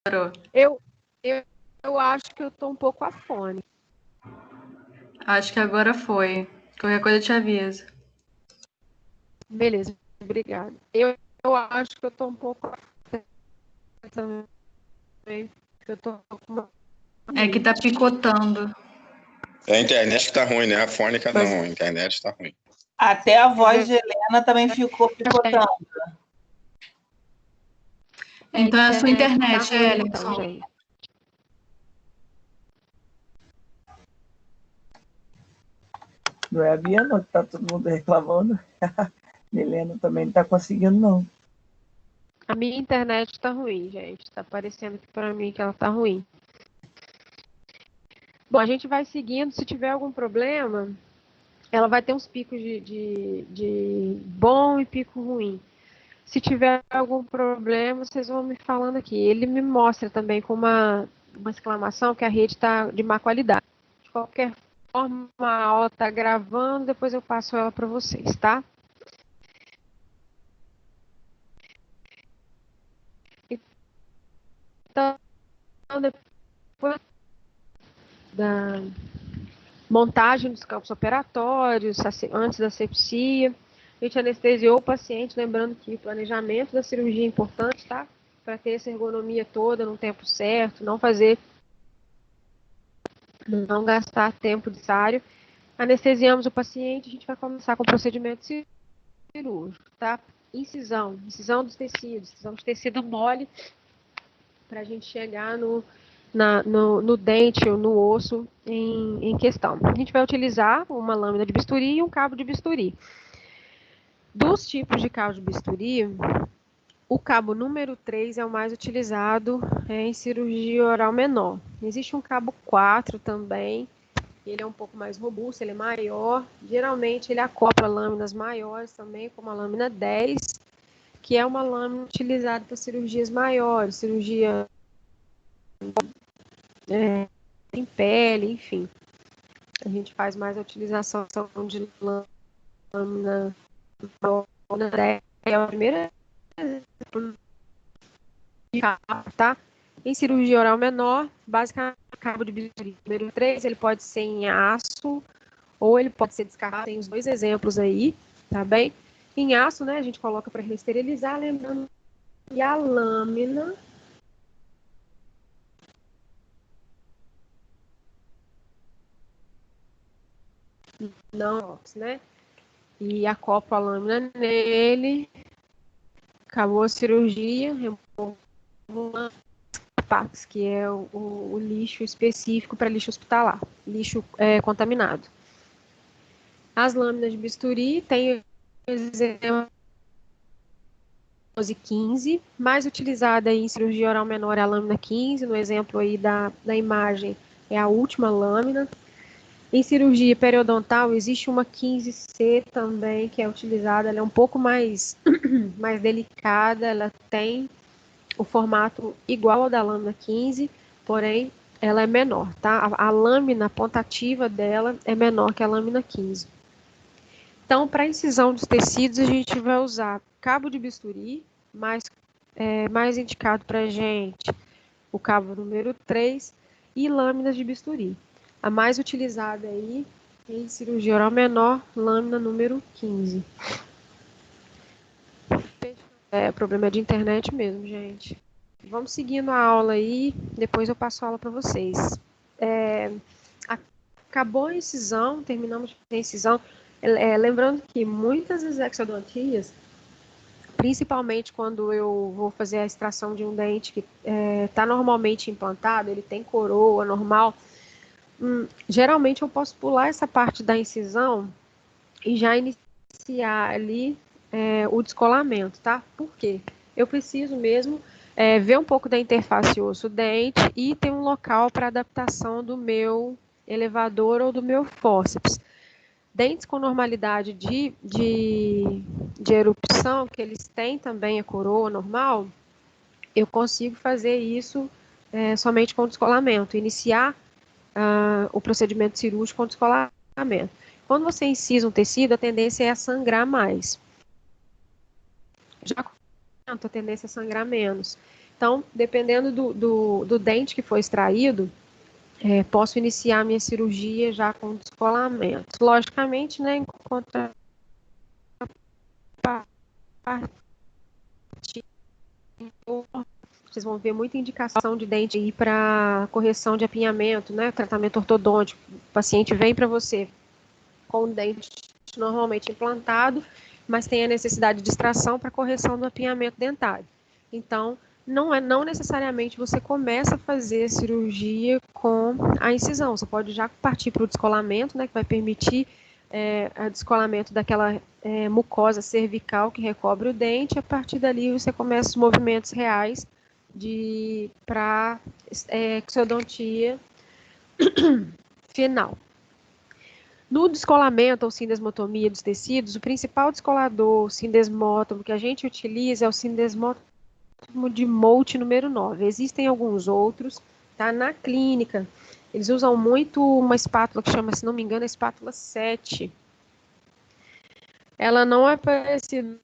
Eu, eu, eu acho que eu tô um pouco afônica. Acho que agora foi. Qualquer coisa eu te aviso. Beleza, obrigada. Eu acho que eu tô um pouco afônica também, porque eu tô com uma É que tá picotando. É a internet que tá ruim, né? A fônica Mas- não, a internet tá ruim. Até a voz de Helena também ficou picotando. Então é a sua internet, tá ruim, Ellen. então, gente. Não é a Bia, não, que tá todo mundo reclamando. Helena também não tá conseguindo, não. A minha internet tá ruim, gente. Tá parecendo aqui pra mim que ela tá ruim. Bom, a gente vai seguindo. Se tiver algum problema, ela vai ter uns picos de bom e pico ruim. Se tiver algum problema, vocês vão me falando aqui. Ele me mostra também com uma exclamação que a rede está de má qualidade. De qualquer forma, a aula está gravando, depois eu passo ela para vocês, tá? Então, depois da montagem dos campos operatórios, antes da asepsia, a gente anestesiou o paciente, lembrando que o planejamento da cirurgia é importante, tá? Para ter essa ergonomia toda no tempo certo, não gastar tempo necessário. Anestesiamos o paciente, a gente vai começar com o procedimento cirúrgico, tá? Incisão dos tecidos, incisão de tecido mole, para a gente chegar no dente ou no osso em questão. A gente vai utilizar uma lâmina de bisturi e um cabo de bisturi. Dos tipos de cabo de bisturi, o cabo número 3 é o mais utilizado em cirurgia oral menor. Existe um cabo 4 também, ele é um pouco mais robusto, ele é maior. Geralmente ele acopla lâminas maiores também, como a lâmina 10, que é uma lâmina utilizada para cirurgias maiores, cirurgia em pele, enfim. A gente faz mais a utilização de lâmina 10, é a primeira tá? Em cirurgia oral menor, basicamente, o cabo de bisturi número 3, ele pode ser em aço ou ele pode ser descartado. Tem os dois exemplos aí, tá bem? Em aço, né, a gente coloca para esterilizar, lembrando que a lâmina não, né? E acopla a lâmina nele, acabou a cirurgia, removo partes, que é o lixo específico para lixo hospitalar, lixo contaminado. As lâminas de bisturi tem exemplo 15, mais utilizada em cirurgia oral menor é a lâmina 15, no exemplo aí da imagem é a última lâmina. Em cirurgia periodontal existe uma 15C também que é utilizada, ela é um pouco mais delicada, ela tem o formato igual ao da lâmina 15, porém ela é menor, tá? A lâmina pontativa dela é menor que a lâmina 15. Então, para incisão dos tecidos, a gente vai usar cabo de bisturi, mais indicado para a gente, o cabo número 3, e lâminas de bisturi. A mais utilizada aí, em cirurgia oral menor, lâmina número 15. Problema de internet mesmo, gente. Vamos seguindo a aula aí, depois eu passo a aula para vocês. Acabou a incisão, terminamos de fazer a incisão. Lembrando que muitas das exodontias, principalmente quando eu vou fazer a extração de um dente que está normalmente implantado, ele tem coroa normal, geralmente eu posso pular essa parte da incisão e já iniciar ali o descolamento, tá? Por quê? Eu preciso mesmo ver um pouco da interface osso-dente e ter um local para adaptação do meu elevador ou do meu fórceps. Dentes com normalidade de erupção, que eles têm também a coroa normal, eu consigo fazer isso somente com descolamento, iniciar o procedimento cirúrgico com descolamento. Quando você incisa um tecido, a tendência é a sangrar mais. Já com a tendência é a sangrar menos. Então, dependendo do dente que foi extraído, posso iniciar a minha cirurgia já com descolamento. Logicamente, né, em contraparte, vocês vão ver muita indicação de dente aí para correção de apinhamento, né, tratamento ortodôntico. O paciente vem para você com o dente normalmente implantado, mas tem a necessidade de extração para correção do apinhamento dentário. Então, não necessariamente você começa a fazer a cirurgia com a incisão. Você pode já partir para o descolamento, né, que vai permitir o descolamento daquela mucosa cervical que recobre o dente. A partir dali, você começa os movimentos reais para exodontia final. No descolamento ou sindesmotomia dos tecidos, o principal descolador sindesmótomo que a gente utiliza é o sindesmótomo de Moult número 9. Existem alguns outros, tá? Na clínica, eles usam muito uma espátula que chama, se não me engano, a espátula 7. Ela não é parecida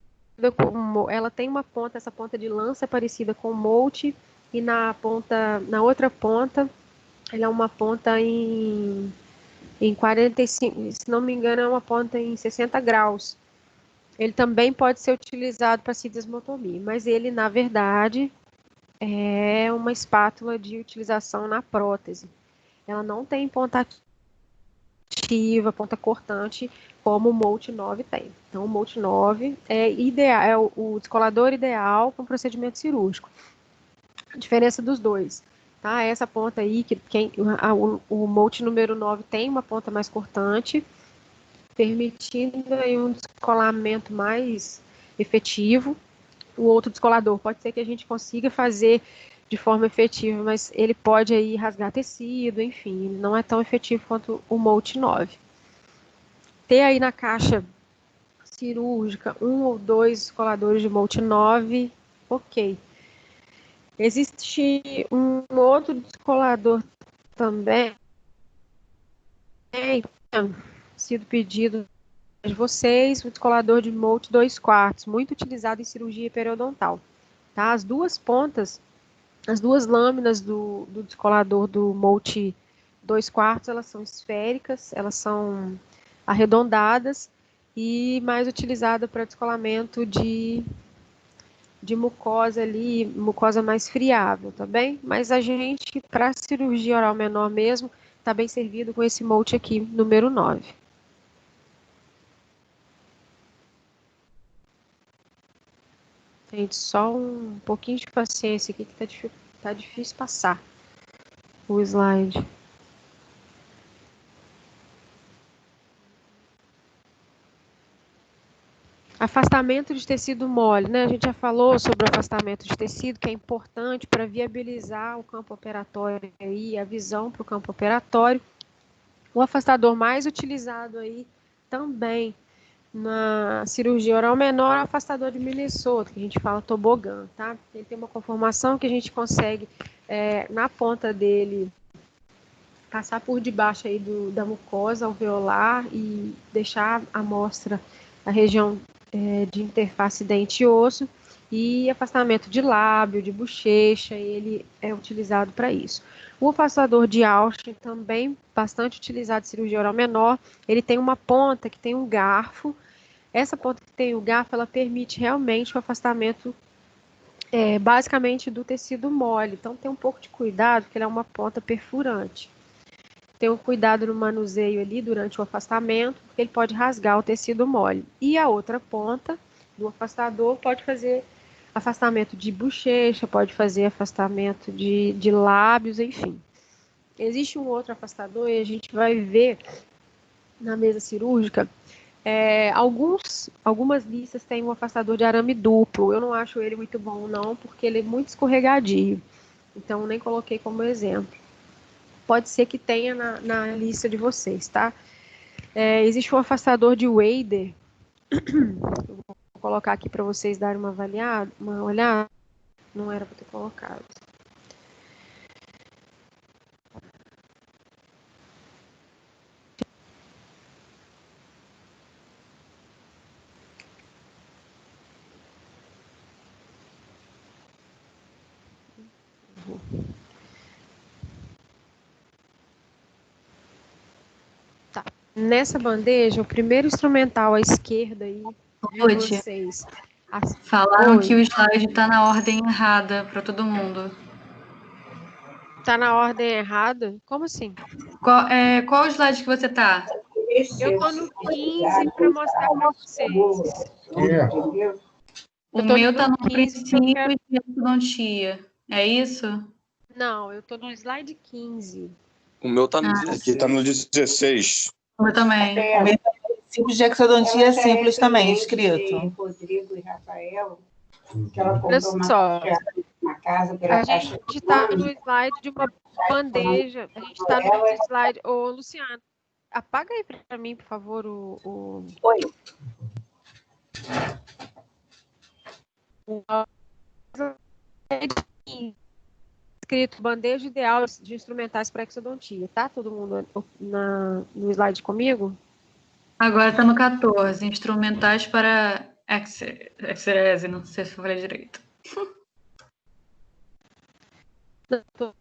com... Ela tem uma ponta, essa ponta de lança é parecida com o Moult, e na outra ponta, ela é uma ponta em 45, se não me engano, é uma ponta em 60 graus. Ele também pode ser utilizado para sindesmotomia, mas ele, na verdade, é uma espátula de utilização na prótese. Ela não tem ponta ativa, ponta cortante, como o Moult 9 tem. Então, o Moult 9 é o descolador ideal para um procedimento cirúrgico. A diferença dos dois, tá? Essa ponta aí, o Moult número 9 tem uma ponta mais cortante, permitindo aí um descolamento mais efetivo. O outro descolador pode ser que a gente consiga fazer de forma efetiva, mas ele pode aí rasgar tecido, enfim, não é tão efetivo quanto o Moult 9. Ter aí na caixa cirúrgica 1 ou 2 descoladores de Moult 9, ok. Existe um outro descolador também, sido pedido de vocês, o descolador de Moult 2/4, muito utilizado em cirurgia periodontal. Tá? As duas pontas, as duas lâminas do descolador do Moult 2/4, elas são esféricas, elas são arredondadas e mais utilizada para descolamento de mucosa ali, mucosa mais friável, tá bem? Mas a gente, para cirurgia oral menor mesmo, está bem servido com esse Moult aqui, número 9. Gente, só um pouquinho de paciência aqui que tá difícil passar o slide. Afastamento de tecido mole, né? A gente já falou sobre o afastamento de tecido, que é importante para viabilizar o campo operatório e a visão para o campo operatório. O afastador mais utilizado aí também na cirurgia oral menor é o afastador de Minnesota, que a gente fala tobogã, tá? Ele tem uma conformação que a gente consegue, na ponta dele, passar por debaixo aí da mucosa alveolar e deixar a amostra, a região de interface dente e osso, e afastamento de lábio, de bochecha, ele é utilizado para isso. O afastador de Austin, também bastante utilizado em cirurgia oral menor, ele tem uma ponta que tem um garfo. Essa ponta que tem o garfo, ela permite realmente o afastamento basicamente do tecido mole. Então tem um pouco de cuidado, porque ele é uma ponta perfurante. Tem um cuidado no manuseio ali durante o afastamento, porque ele pode rasgar o tecido mole. E a outra ponta do afastador pode fazer afastamento de bochecha, pode fazer afastamento de lábios, enfim. Existe um outro afastador e a gente vai ver na mesa cirúrgica. Algumas listas têm um afastador de arame duplo. Eu não acho ele muito bom, não, porque ele é muito escorregadio. Então, nem coloquei como exemplo. Pode ser que tenha na lista de vocês, tá? Existe um afastador de Wader. Vou colocar aqui para vocês darem uma olhada. Não era para ter colocado. Tá. Nessa bandeja, o primeiro instrumental à esquerda aí de Oi, tia. vocês. Falaram Oi. que o slide tá na ordem errada para todo mundo. Tá na ordem errada? Como assim? Qual slide que você tá? Eu tô no 15 para mostrar para vocês. O Eu tô meu no tá no 15 que eu princípio quero. de ortodontia. É isso? Não, eu tô no slide 15. O meu tá no Ah. 16. Aqui tá no 16. O meu também. O meu princípio de exodontia simples também, escrito. Rodrigo e Rafael, que ela Olha comprou uma só, na casa pela a caixa gente está no slide de uma bandeja. A gente está no slide. Ô, Luciano, apaga aí para mim, por favor, Oi. o escrito bandeja ideal de instrumentais para exodontia. Tá todo mundo no slide comigo? Agora tá no 14. Instrumentais para exerese. Não sei se eu falei direito. Não, tô...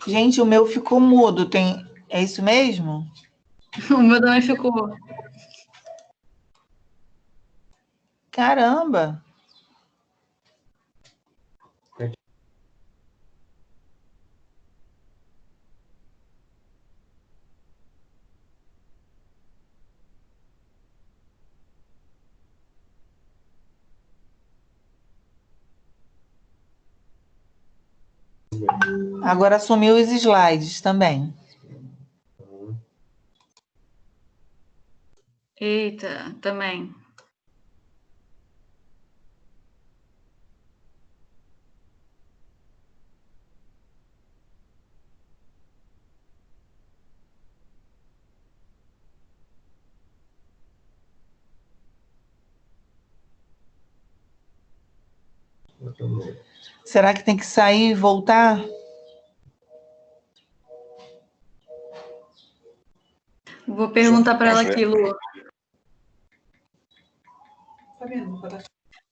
Gente, o meu ficou mudo. É isso mesmo? O meu também ficou. Caramba! Agora sumiu os slides também. Eita, também. Será que tem que sair e voltar? Vou perguntar para ela aqui, Lu.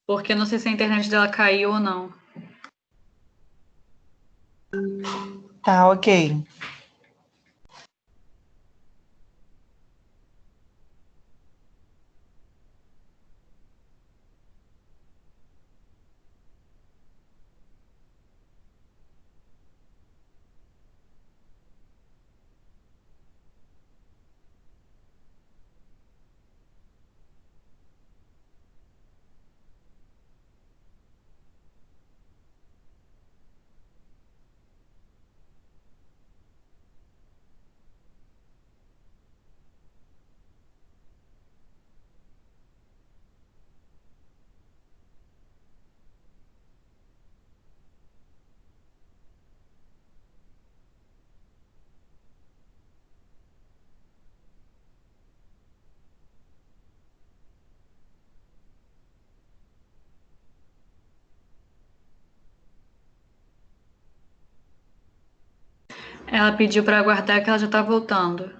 Porque eu não sei se a internet dela caiu ou não. Tá, ok. Ela pediu para aguardar que ela já tá voltando.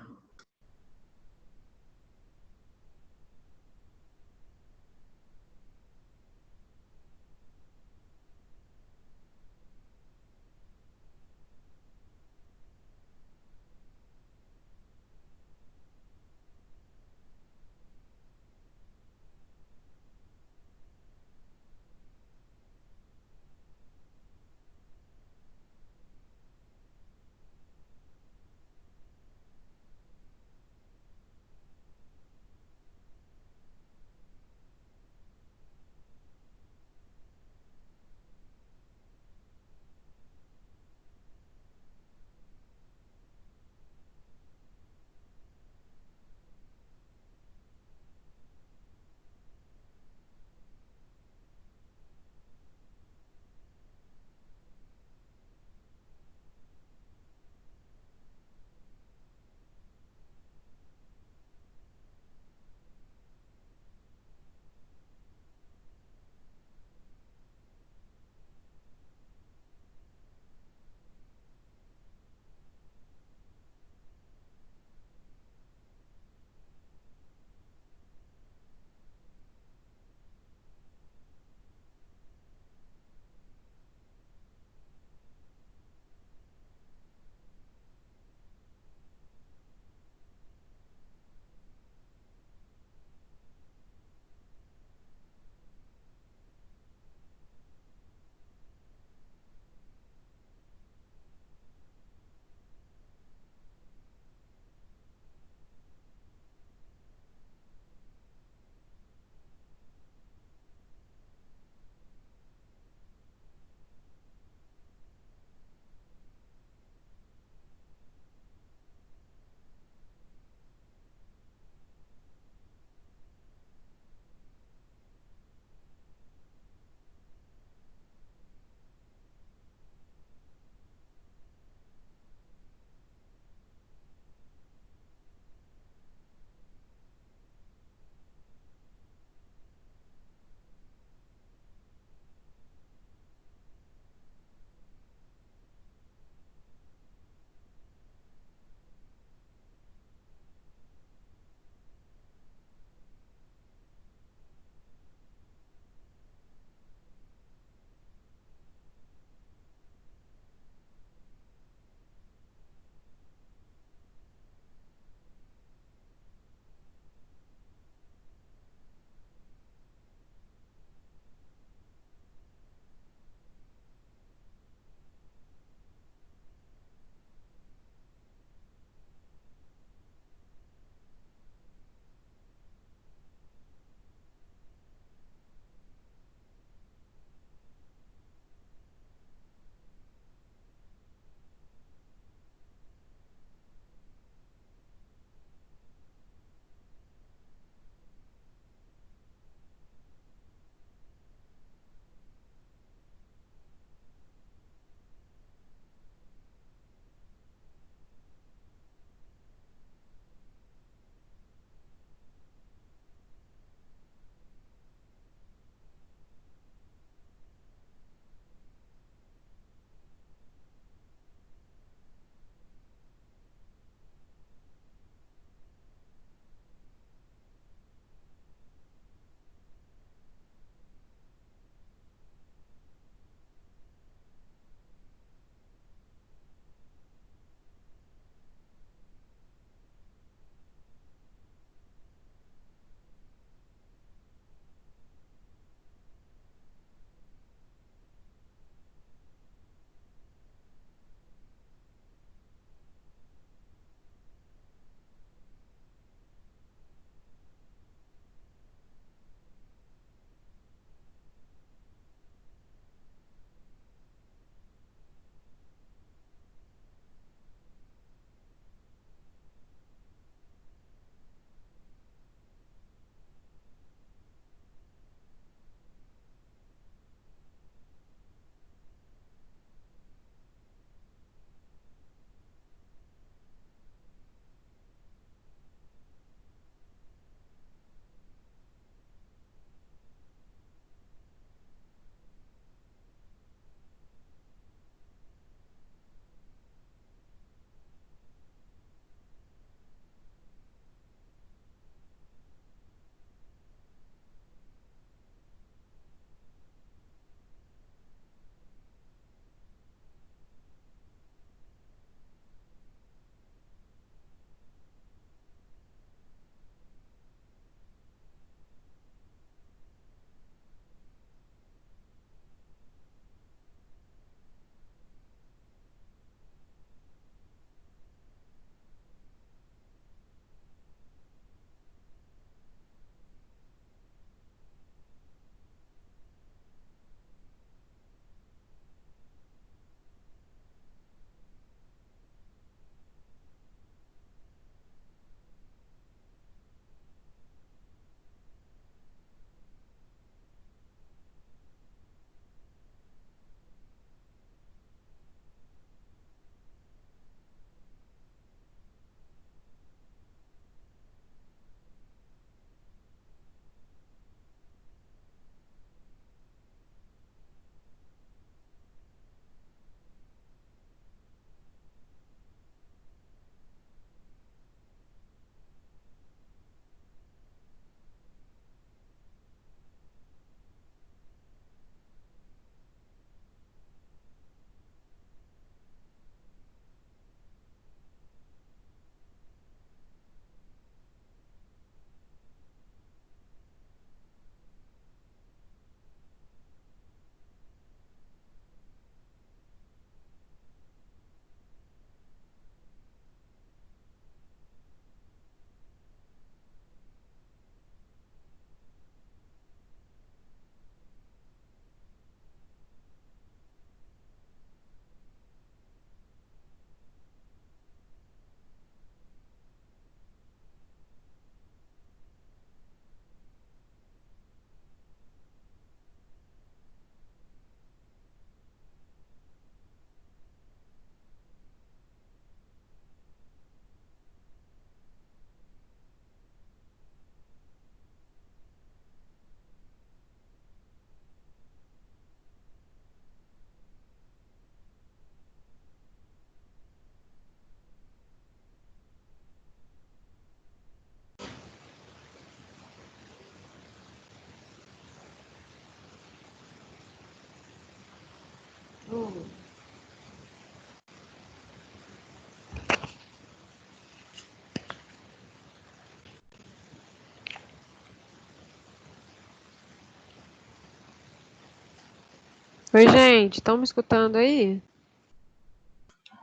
Oi, gente, estão me escutando aí?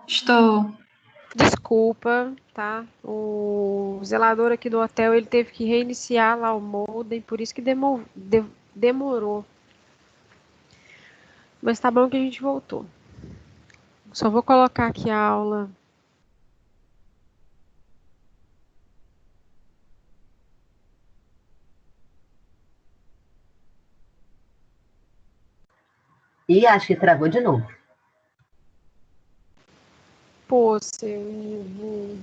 Estou. Desculpa, tá? O zelador aqui do hotel, ele teve que reiniciar lá o modem, por isso que demorou. Mas tá bom que a gente voltou. Só vou colocar aqui a aula. E acho que travou de novo. Pô, seu Ivo.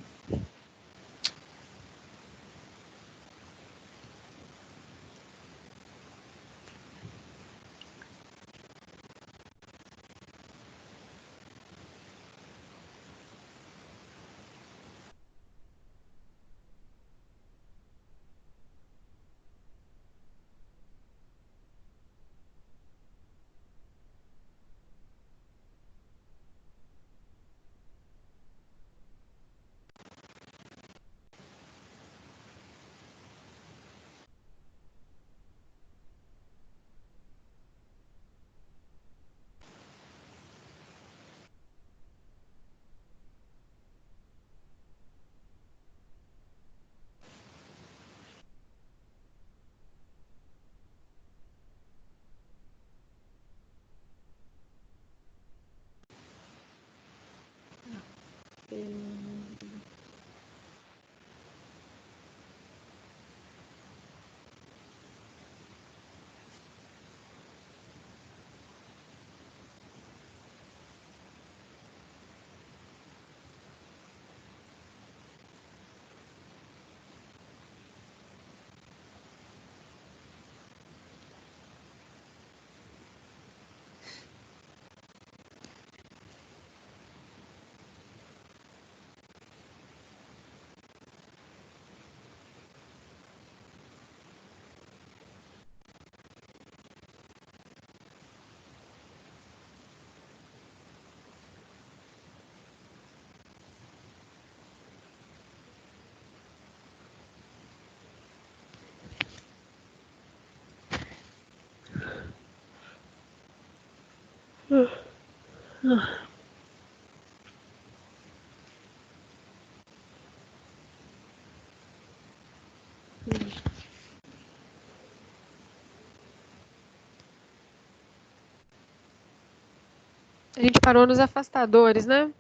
A gente parou nos afastadores, né?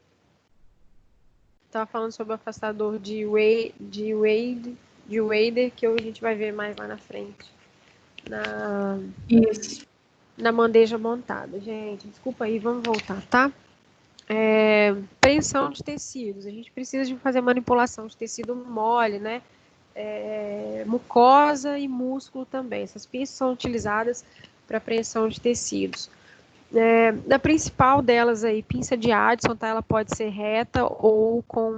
Tava falando sobre o afastador de Wader, que a gente vai ver mais lá na frente. Isso. Na bandeja montada. Gente, desculpa aí, vamos voltar, tá? Preensão de tecidos. A gente precisa de fazer manipulação de tecido mole, né? Mucosa e músculo também. Essas pinças são utilizadas para preensão de tecidos. A principal delas aí, pinça de Addison, tá? Ela pode ser reta ou com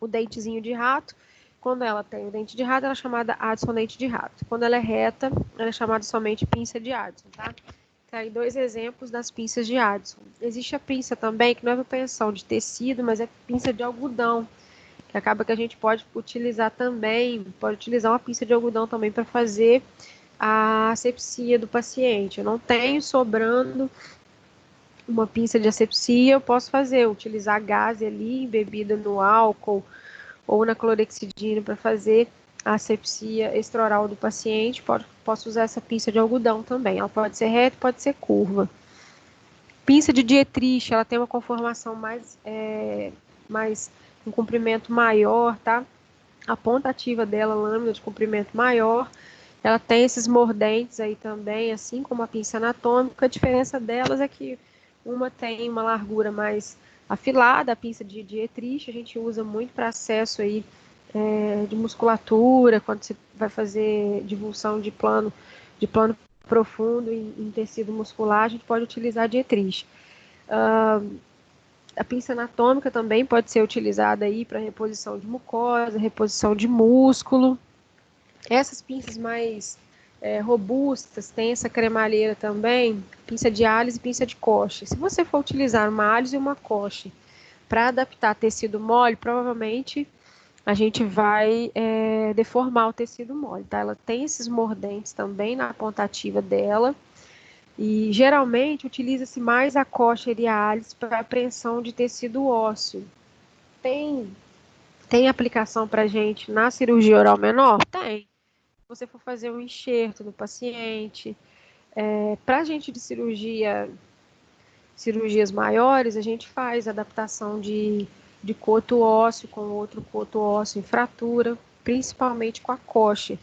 o dentezinho de rato. Quando ela tem o dente de rato, ela é chamada Addison dente de rato. Quando ela é reta, ela é chamada somente pinça de Addison, tá? Tá aí 2 exemplos das pinças de Addison. Existe a pinça também, que não é para preensão de tecido, mas é pinça de algodão, que acaba que a gente pode utilizar também, pode utilizar uma pinça de algodão também para fazer a asepsia do paciente. Eu não tenho sobrando uma pinça de asepsia, eu posso utilizar gás ali, embebida no álcool ou na clorexidina para fazer a asepsia extraoral do paciente. Posso usar essa pinça de algodão também. Ela pode ser reta, pode ser curva. Pinça de Dietrich, ela tem uma conformação um comprimento maior, tá? A ponta ativa dela, lâmina de comprimento maior. Ela tem esses mordentes aí também, assim como a pinça anatômica. A diferença delas é que uma tem uma largura mais afilada, a pinça de Dietrich, a gente usa muito para acesso aí de musculatura, quando você vai fazer divulsão de plano profundo em tecido muscular, a gente pode utilizar a Dietrich. A pinça anatômica também pode ser utilizada aí para reposição de mucosa, reposição de músculo. Essas pinças mais robustas, tem essa cremalheira também, pinça de álise e pinça de coche. Se você for utilizar uma álise e uma coche para adaptar tecido mole, provavelmente a gente vai deformar o tecido mole, tá? Ela tem esses mordentes também na pontativa dela, e geralmente utiliza-se mais a cocher e a álise para apreensão de tecido ósseo. Tem aplicação para gente na cirurgia oral menor? Tem. Se você for fazer um enxerto no paciente, para a gente de cirurgias maiores, a gente faz adaptação de coto ósseo com outro coto ósseo em fratura, principalmente com a coche.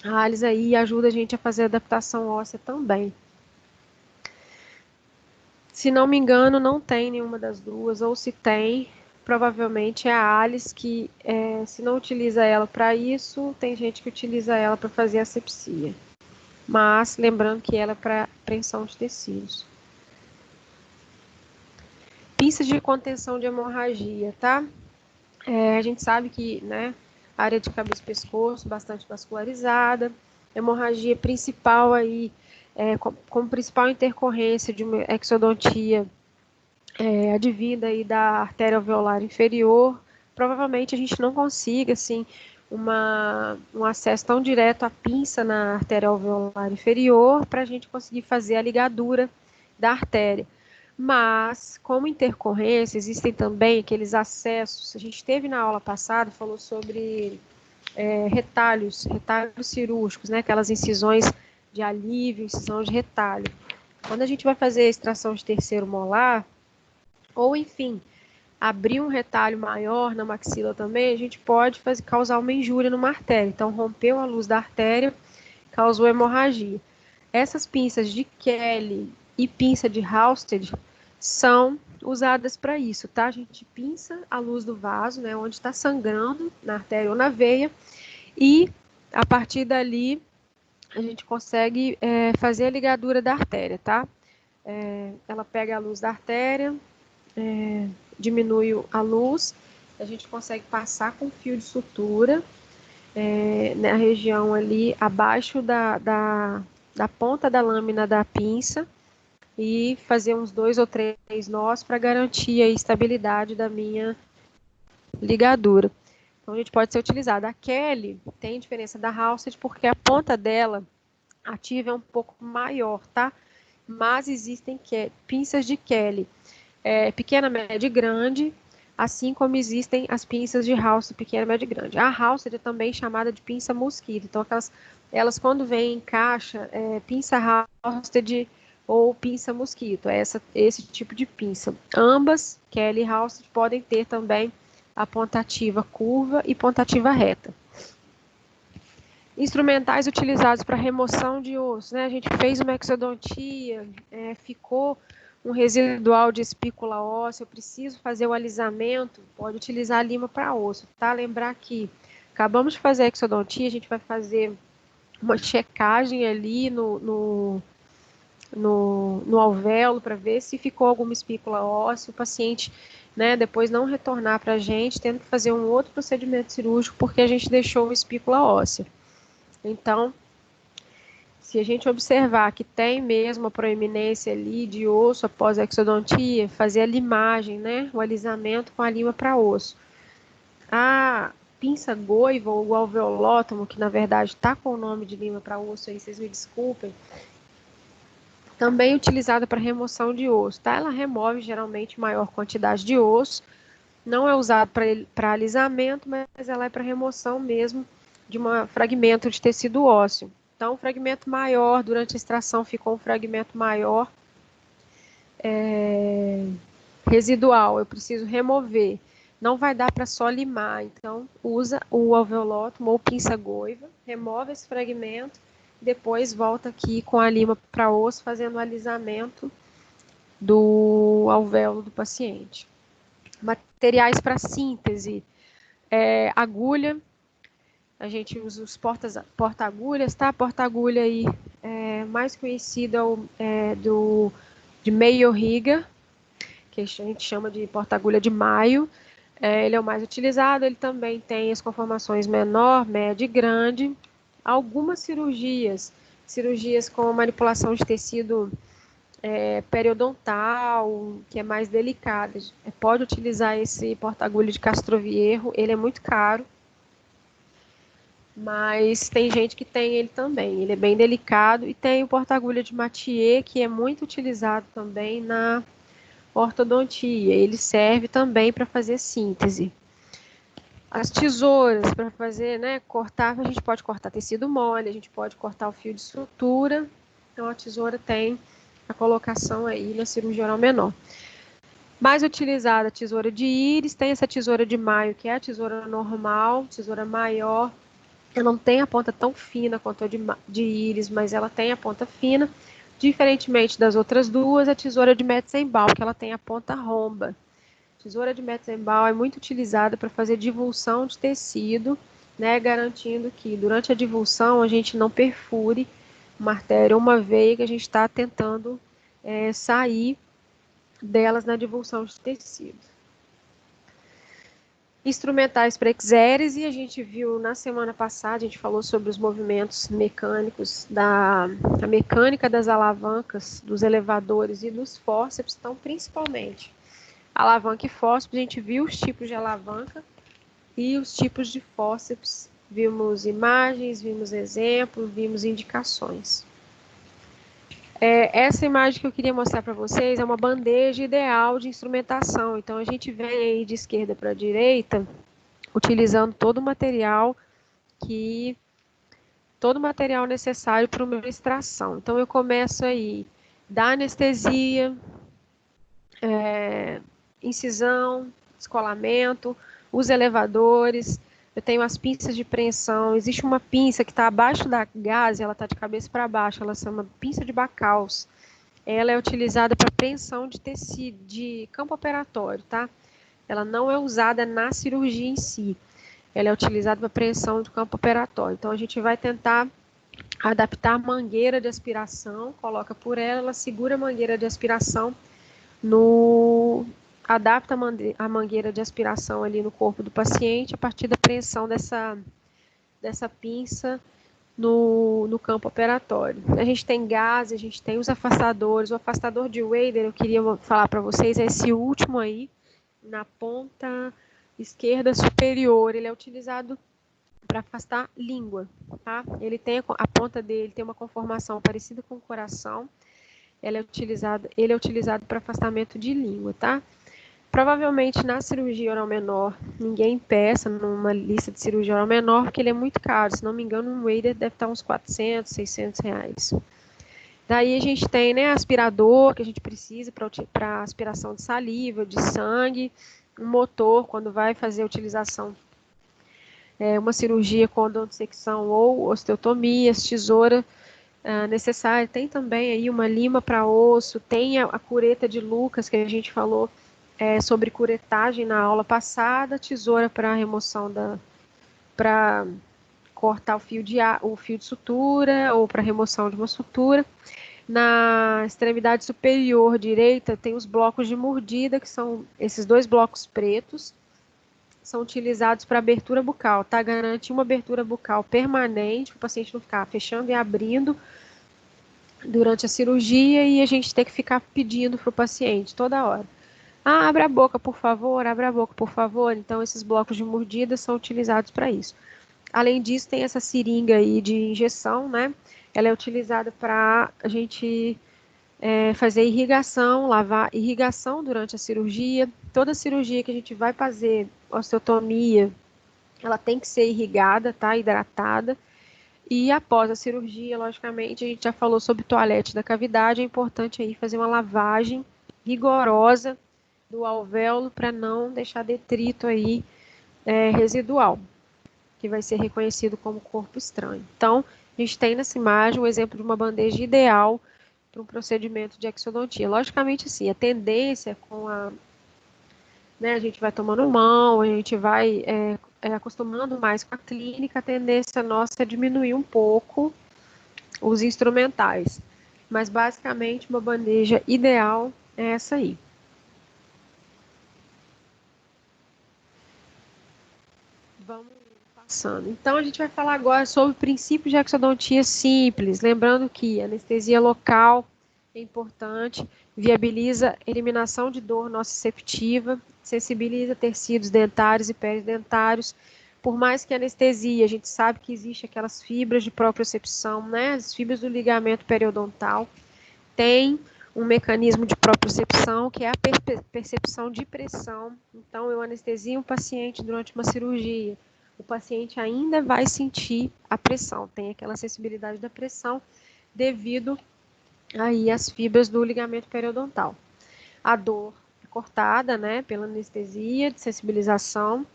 A álise aí ajuda a gente a fazer adaptação óssea também. Se não me engano, não tem nenhuma das duas, ou se tem, provavelmente é a álise que, se não utiliza ela para isso, tem gente que utiliza ela para fazer asepsia. Mas, lembrando que ela é para apreensão de tecidos. Pinças de contenção de hemorragia, tá? A gente sabe que, né, a área de cabeça e pescoço, bastante vascularizada. Hemorragia principal aí, como principal intercorrência de uma exodontia, advinda aí da artéria alveolar inferior. Provavelmente a gente não consiga, assim, um acesso tão direto à pinça na artéria alveolar inferior para a gente conseguir fazer a ligadura da artéria. Mas, como intercorrência, existem também aqueles acessos. A gente teve na aula passada, falou sobre retalhos cirúrgicos, né? Aquelas incisões de alívio, incisão de retalho. Quando a gente vai fazer a extração de terceiro molar, ou enfim, abrir um retalho maior na maxila também, a gente pode causar uma injúria numa artéria. Então, rompeu a luz da artéria, causou hemorragia. Essas pinças de Kelly e pinça de Halsted são usadas para isso, tá? A gente pinça a luz do vaso, né, onde está sangrando, na artéria ou na veia, e a partir dali a gente consegue fazer a ligadura da artéria, tá? Ela pega a luz da artéria, diminui a luz, a gente consegue passar com fio de sutura na região ali abaixo da ponta da lâmina da pinça e fazer uns 2 ou 3 nós para garantir a estabilidade da minha ligadura. Então, a gente pode ser utilizada. A Kelly tem diferença da Halsted porque a ponta dela ativa é um pouco maior, tá? Mas existem pinças de Kelly pequena, média e grande, assim como existem as pinças de Halsted pequena, média e grande. A Halsted é também chamada de pinça mosquito. Então, elas quando vêm em caixa, pinça Halsted ou pinça mosquito, esse tipo de pinça. Ambas, Kelly e Halsted, podem ter também a pontativa curva e pontativa reta. Instrumentais utilizados para remoção de osso, né? A gente fez uma exodontia, ficou um residual de espícula óssea, eu preciso fazer o alisamento, pode utilizar a lima para osso, tá? Lembrar que acabamos de fazer a exodontia, a gente vai fazer uma checagem ali no alvéolo para ver se ficou alguma espícula óssea, o paciente, né, depois não retornar para a gente, tendo que fazer um outro procedimento cirúrgico porque a gente deixou uma espícula óssea. Então, se a gente observar que tem mesmo a proeminência ali de osso após a exodontia, fazer a limagem, né, o alisamento com a lima para osso. A pinça goiva ou o alveolótomo, que na verdade está com o nome de lima para osso, aí vocês me desculpem, também utilizada para remoção de osso, tá? Ela remove geralmente maior quantidade de osso, não é usada para alisamento, mas ela é para remoção mesmo de um fragmento de tecido ósseo. Então, um fragmento maior, durante a extração ficou um fragmento maior residual, eu preciso remover. Não vai dar para só limar, então usa o alveolótomo ou pinça goiva, remove esse fragmento, depois volta aqui com a lima para osso, fazendo o alisamento do alvéolo do paciente. Materiais para síntese, agulha, a gente usa os porta-agulhas, tá? Porta-agulha aí, mais conhecido de Meyer Rieger, que a gente chama de porta-agulha de Maio. Ele é o mais utilizado, ele também tem as conformações menor, média e grande. algumas cirurgias com manipulação de tecido periodontal, que é mais delicada. Pode utilizar esse porta-agulha de Castroviejo, ele é muito caro, mas tem gente que tem ele também, ele é bem delicado. E tem o porta-agulha de Mathieu, que é muito utilizado também na ortodontia, ele serve também para fazer síntese. As tesouras para fazer, né, cortar, a gente pode cortar tecido mole, a gente pode cortar o fio de sutura, então a tesoura tem a colocação aí na cirurgia oral menor. Mais utilizada a tesoura de íris, tem essa tesoura de maio, que é a tesoura normal, tesoura maior. Ela não tem a ponta tão fina quanto a de íris, mas ela tem a ponta fina. Diferentemente das outras duas, a tesoura de Metzenbaum, que ela tem a ponta romba. A tesoura de Metzenbaum é muito utilizada para fazer divulsão de tecido, né, garantindo que durante a divulsão a gente não perfure uma artéria ou uma veia que a gente está tentando sair delas na divulsão de tecido. Instrumentais para exeres, e a gente viu na semana passada, a gente falou sobre os movimentos mecânicos, a mecânica das alavancas, dos elevadores e dos fórceps, então principalmente alavanca e fórceps, a gente viu os tipos de alavanca e os tipos de fórceps, vimos imagens, vimos exemplos, vimos indicações. Essa imagem que eu queria mostrar para vocês é uma bandeja ideal de instrumentação. Então, a gente vem aí de esquerda para a direita, utilizando todo o material necessário para uma extração. Então, eu começo aí da anestesia, incisão, descolamento, os elevadores. Eu tenho as pinças de preensão. Existe uma pinça que está abaixo da gaze, ela está de cabeça para baixo, ela se chama pinça de Bacalhau. Ela é utilizada para preensão de tecido, de campo operatório, tá? Ela não é usada na cirurgia em si. Ela é utilizada para preensão de campo operatório. Então, a gente vai tentar adaptar a mangueira de aspiração, coloca por ela segura a mangueira de aspiração adapta a mangueira de aspiração ali no corpo do paciente a partir da preensão dessa pinça no campo operatório. A gente tem gases, a gente tem os afastadores. O afastador de Wader, eu queria falar para vocês, é esse último aí, na ponta esquerda superior. Ele é utilizado para afastar língua, tá? A ponta dele tem uma conformação parecida com o coração. Ele é utilizado para afastamento de língua, tá? Provavelmente na cirurgia oral menor, ninguém peça numa lista de cirurgia oral menor, porque ele é muito caro. Se não me engano, um Wader deve estar uns 400, 600 reais. Daí a gente tem, né, aspirador, que a gente precisa para aspiração de saliva, de sangue, um motor, quando vai fazer a utilização, uma cirurgia com odontosecção ou osteotomias, tesoura necessária. Tem também aí uma lima para osso, tem a cureta de Lucas, que a gente falou sobre curetagem na aula passada, tesoura para remoção para cortar o fio de sutura ou para remoção de uma sutura. Na extremidade superior direita tem os blocos de mordida, que são esses dois blocos pretos, são utilizados para abertura bucal, tá? Garante uma abertura bucal permanente, para o paciente não ficar fechando e abrindo durante a cirurgia e a gente tem que ficar pedindo para o paciente toda hora. Abra a boca, por favor, abra a boca, por favor. Então, esses blocos de mordida são utilizados para isso. Além disso, tem essa seringa aí de injeção, né? Ela é utilizada para a gente fazer irrigação, lavar irrigação durante a cirurgia. Toda cirurgia que a gente vai fazer, osteotomia, ela tem que ser irrigada, tá? Hidratada. E após a cirurgia, logicamente, a gente já falou sobre toalete da cavidade, é importante aí fazer uma lavagem rigorosa do alvéolo para não deixar detrito aí residual, que vai ser reconhecido como corpo estranho. Então, a gente tem nessa imagem um exemplo de uma bandeja ideal para um procedimento de exodontia. Logicamente, assim, a tendência a gente vai tomando mão, a gente vai acostumando mais com a clínica, a tendência nossa é diminuir um pouco os instrumentais. Mas, basicamente, uma bandeja ideal é essa aí. Vamos passar passando. Então, a gente vai falar agora sobre o princípio de exodontia simples, lembrando que a anestesia local é importante, viabiliza eliminação de dor nociceptiva, sensibiliza tecidos dentários e peridentários. Por mais que a anestesia, a gente sabe que existe aquelas fibras de propriocepção, né? As fibras do ligamento periodontal, tem um mecanismo de propriocepção, que é a percepção de pressão. Então, eu anestesio um paciente durante uma cirurgia, o paciente ainda vai sentir a pressão, tem aquela sensibilidade da pressão devido aí às fibras do ligamento periodontal. A dor é cortada, né, pela anestesia de sensibilização,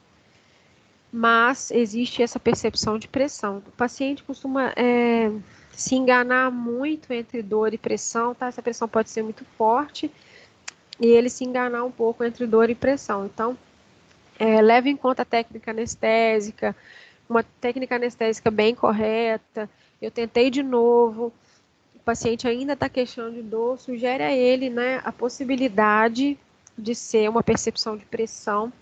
mas existe essa percepção de pressão. O paciente costuma se enganar muito entre dor e pressão, tá? Essa pressão pode ser muito forte e ele se enganar um pouco entre dor e pressão. Então, leve em conta a técnica anestésica, uma técnica anestésica bem correta. Eu tentei de novo, o paciente ainda está queixando de dor, sugere a ele, né, a possibilidade de ser uma percepção de pressão,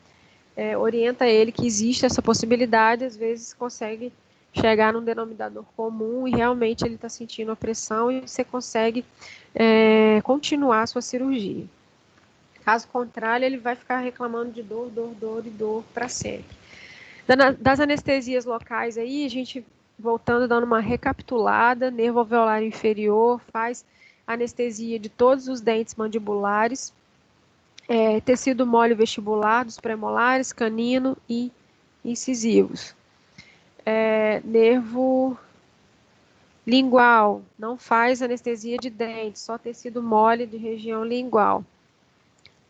orienta ele que existe essa possibilidade, às vezes consegue chegar num denominador comum e realmente ele está sentindo a pressão e você consegue continuar a sua cirurgia. Caso contrário, ele vai ficar reclamando de dor, dor, dor e dor para sempre. Das anestesias locais aí, a gente, voltando, dando uma recapitulada, nervo alveolar inferior, faz anestesia de todos os dentes mandibulares, tecido mole vestibular dos premolares, canino e incisivos. Nervo lingual, não faz anestesia de dente, só tecido mole de região lingual.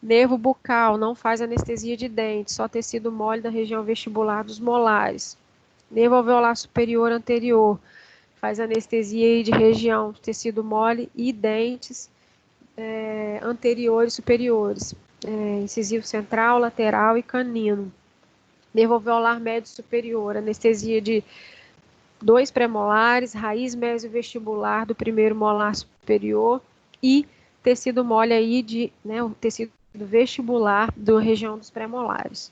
Nervo bucal, não faz anestesia de dente, só tecido mole da região vestibular dos molares. Nervo alveolar superior anterior, faz anestesia de região de tecido mole e dentes anteriores e superiores. Incisivo central, lateral e canino. Nervo alveolar médio superior, anestesia de 2 premolares, raiz mesovestibular do primeiro molar superior e tecido mole aí o tecido vestibular da região dos premolares.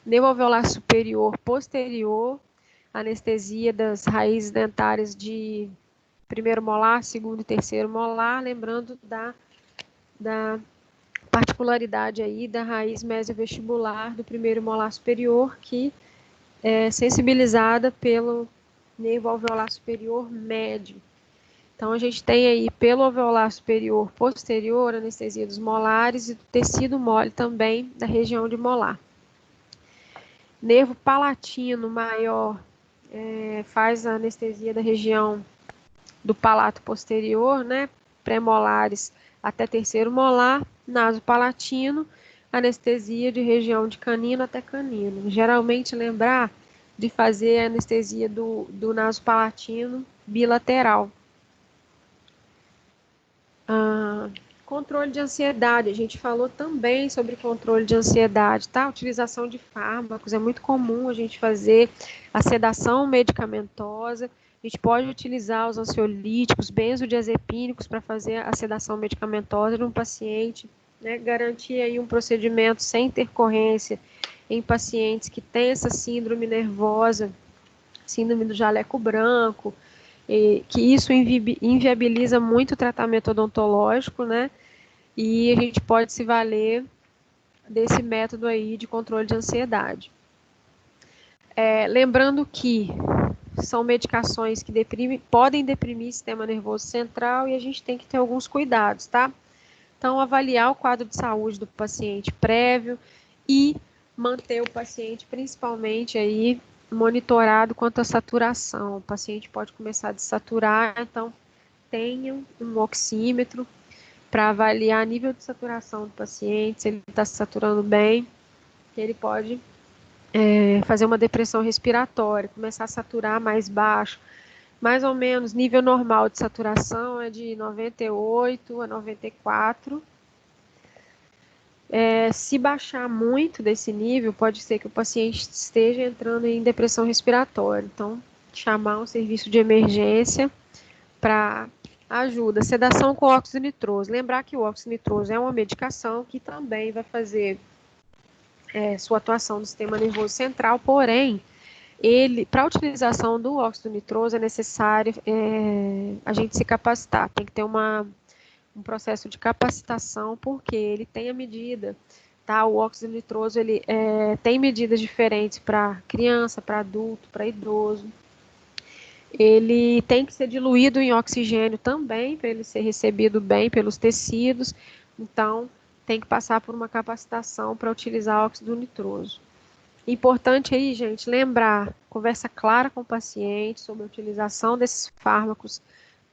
Nervo alveolar superior posterior, anestesia das raízes dentárias de primeiro molar, segundo e terceiro molar, lembrando da particularidade aí da raiz mesovestibular do primeiro molar superior, que é sensibilizada pelo nervo alveolar superior médio. Então, a gente tem aí, pelo alveolar superior posterior, anestesia dos molares e do tecido mole também da região de molar. Nervo palatino maior faz a anestesia da região do palato posterior, né? Premolares até terceiro molar, naso palatino, anestesia de região de canino até canino. Geralmente, lembrar de fazer a anestesia do naso palatino bilateral. Controle de ansiedade, a gente falou também sobre controle de ansiedade, tá? Utilização de fármacos, é muito comum a gente fazer a sedação medicamentosa, a gente pode utilizar os ansiolíticos, benzodiazepínicos para fazer a sedação medicamentosa de um paciente, né? Garantir aí um procedimento sem intercorrência em pacientes que têm essa síndrome nervosa, síndrome do jaleco branco, que isso inviabiliza muito o tratamento odontológico, né? E a gente pode se valer desse método aí de controle de ansiedade. Lembrando que são medicações que podem deprimir o sistema nervoso central e a gente tem que ter alguns cuidados, tá? Então, avaliar o quadro de saúde do paciente prévio e manter o paciente principalmente aí monitorado quanto à saturação. O paciente pode começar a desaturar, então tenha um oxímetro para avaliar o nível de saturação do paciente, se ele está se saturando bem, que ele pode fazer uma depressão respiratória, começar a saturar mais baixo, mais ou menos nível normal de saturação é de 98 a 94. Se baixar muito desse nível, pode ser que o paciente esteja entrando em depressão respiratória. Então, chamar um serviço de emergência para ajuda. Sedação com óxido nitroso. Lembrar que o óxido nitroso é uma medicação que também vai fazer sua atuação no sistema nervoso central, porém, para a utilização do óxido nitroso é necessário a gente se capacitar, tem que ter um processo de capacitação, porque ele tem a medida, tá? O óxido nitroso ele tem medidas diferentes para criança, para adulto, para idoso. Ele tem que ser diluído em oxigênio também, para ele ser recebido bem pelos tecidos. Então, tem que passar por uma capacitação para utilizar óxido nitroso. Importante aí, gente, lembrar, conversa clara com o paciente sobre a utilização desses fármacos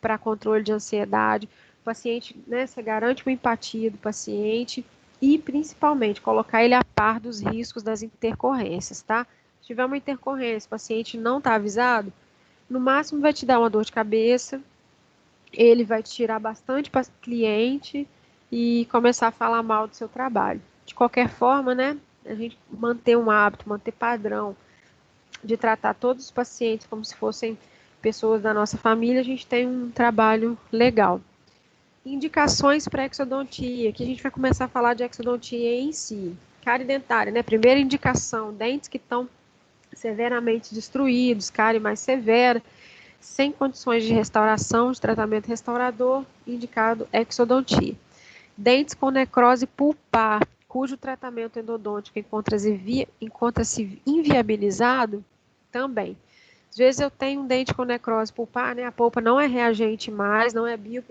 para controle de ansiedade. O paciente, né, você garante uma empatia do paciente e, principalmente, colocar ele a par dos riscos das intercorrências, tá? Se tiver uma intercorrência, o paciente não está avisado, no máximo vai te dar uma dor de cabeça, ele vai te tirar bastante para cliente e começar a falar mal do seu trabalho. De qualquer forma, né, a gente manter um hábito, manter padrão de tratar todos os pacientes como se fossem pessoas da nossa família, a gente tem um trabalho legal. Indicações para exodontia, aqui a gente vai começar a falar de exodontia em si. Cárie dentária, né, primeira indicação, dentes que estão severamente destruídos, cárie mais severa, sem condições de restauração, de tratamento restaurador, indicado exodontia. Dentes com necrose pulpar, cujo tratamento endodôntico encontra-se inviabilizado, também. Às vezes eu tenho um dente com necrose pulpar, né? A polpa não é reagente mais, não é bio,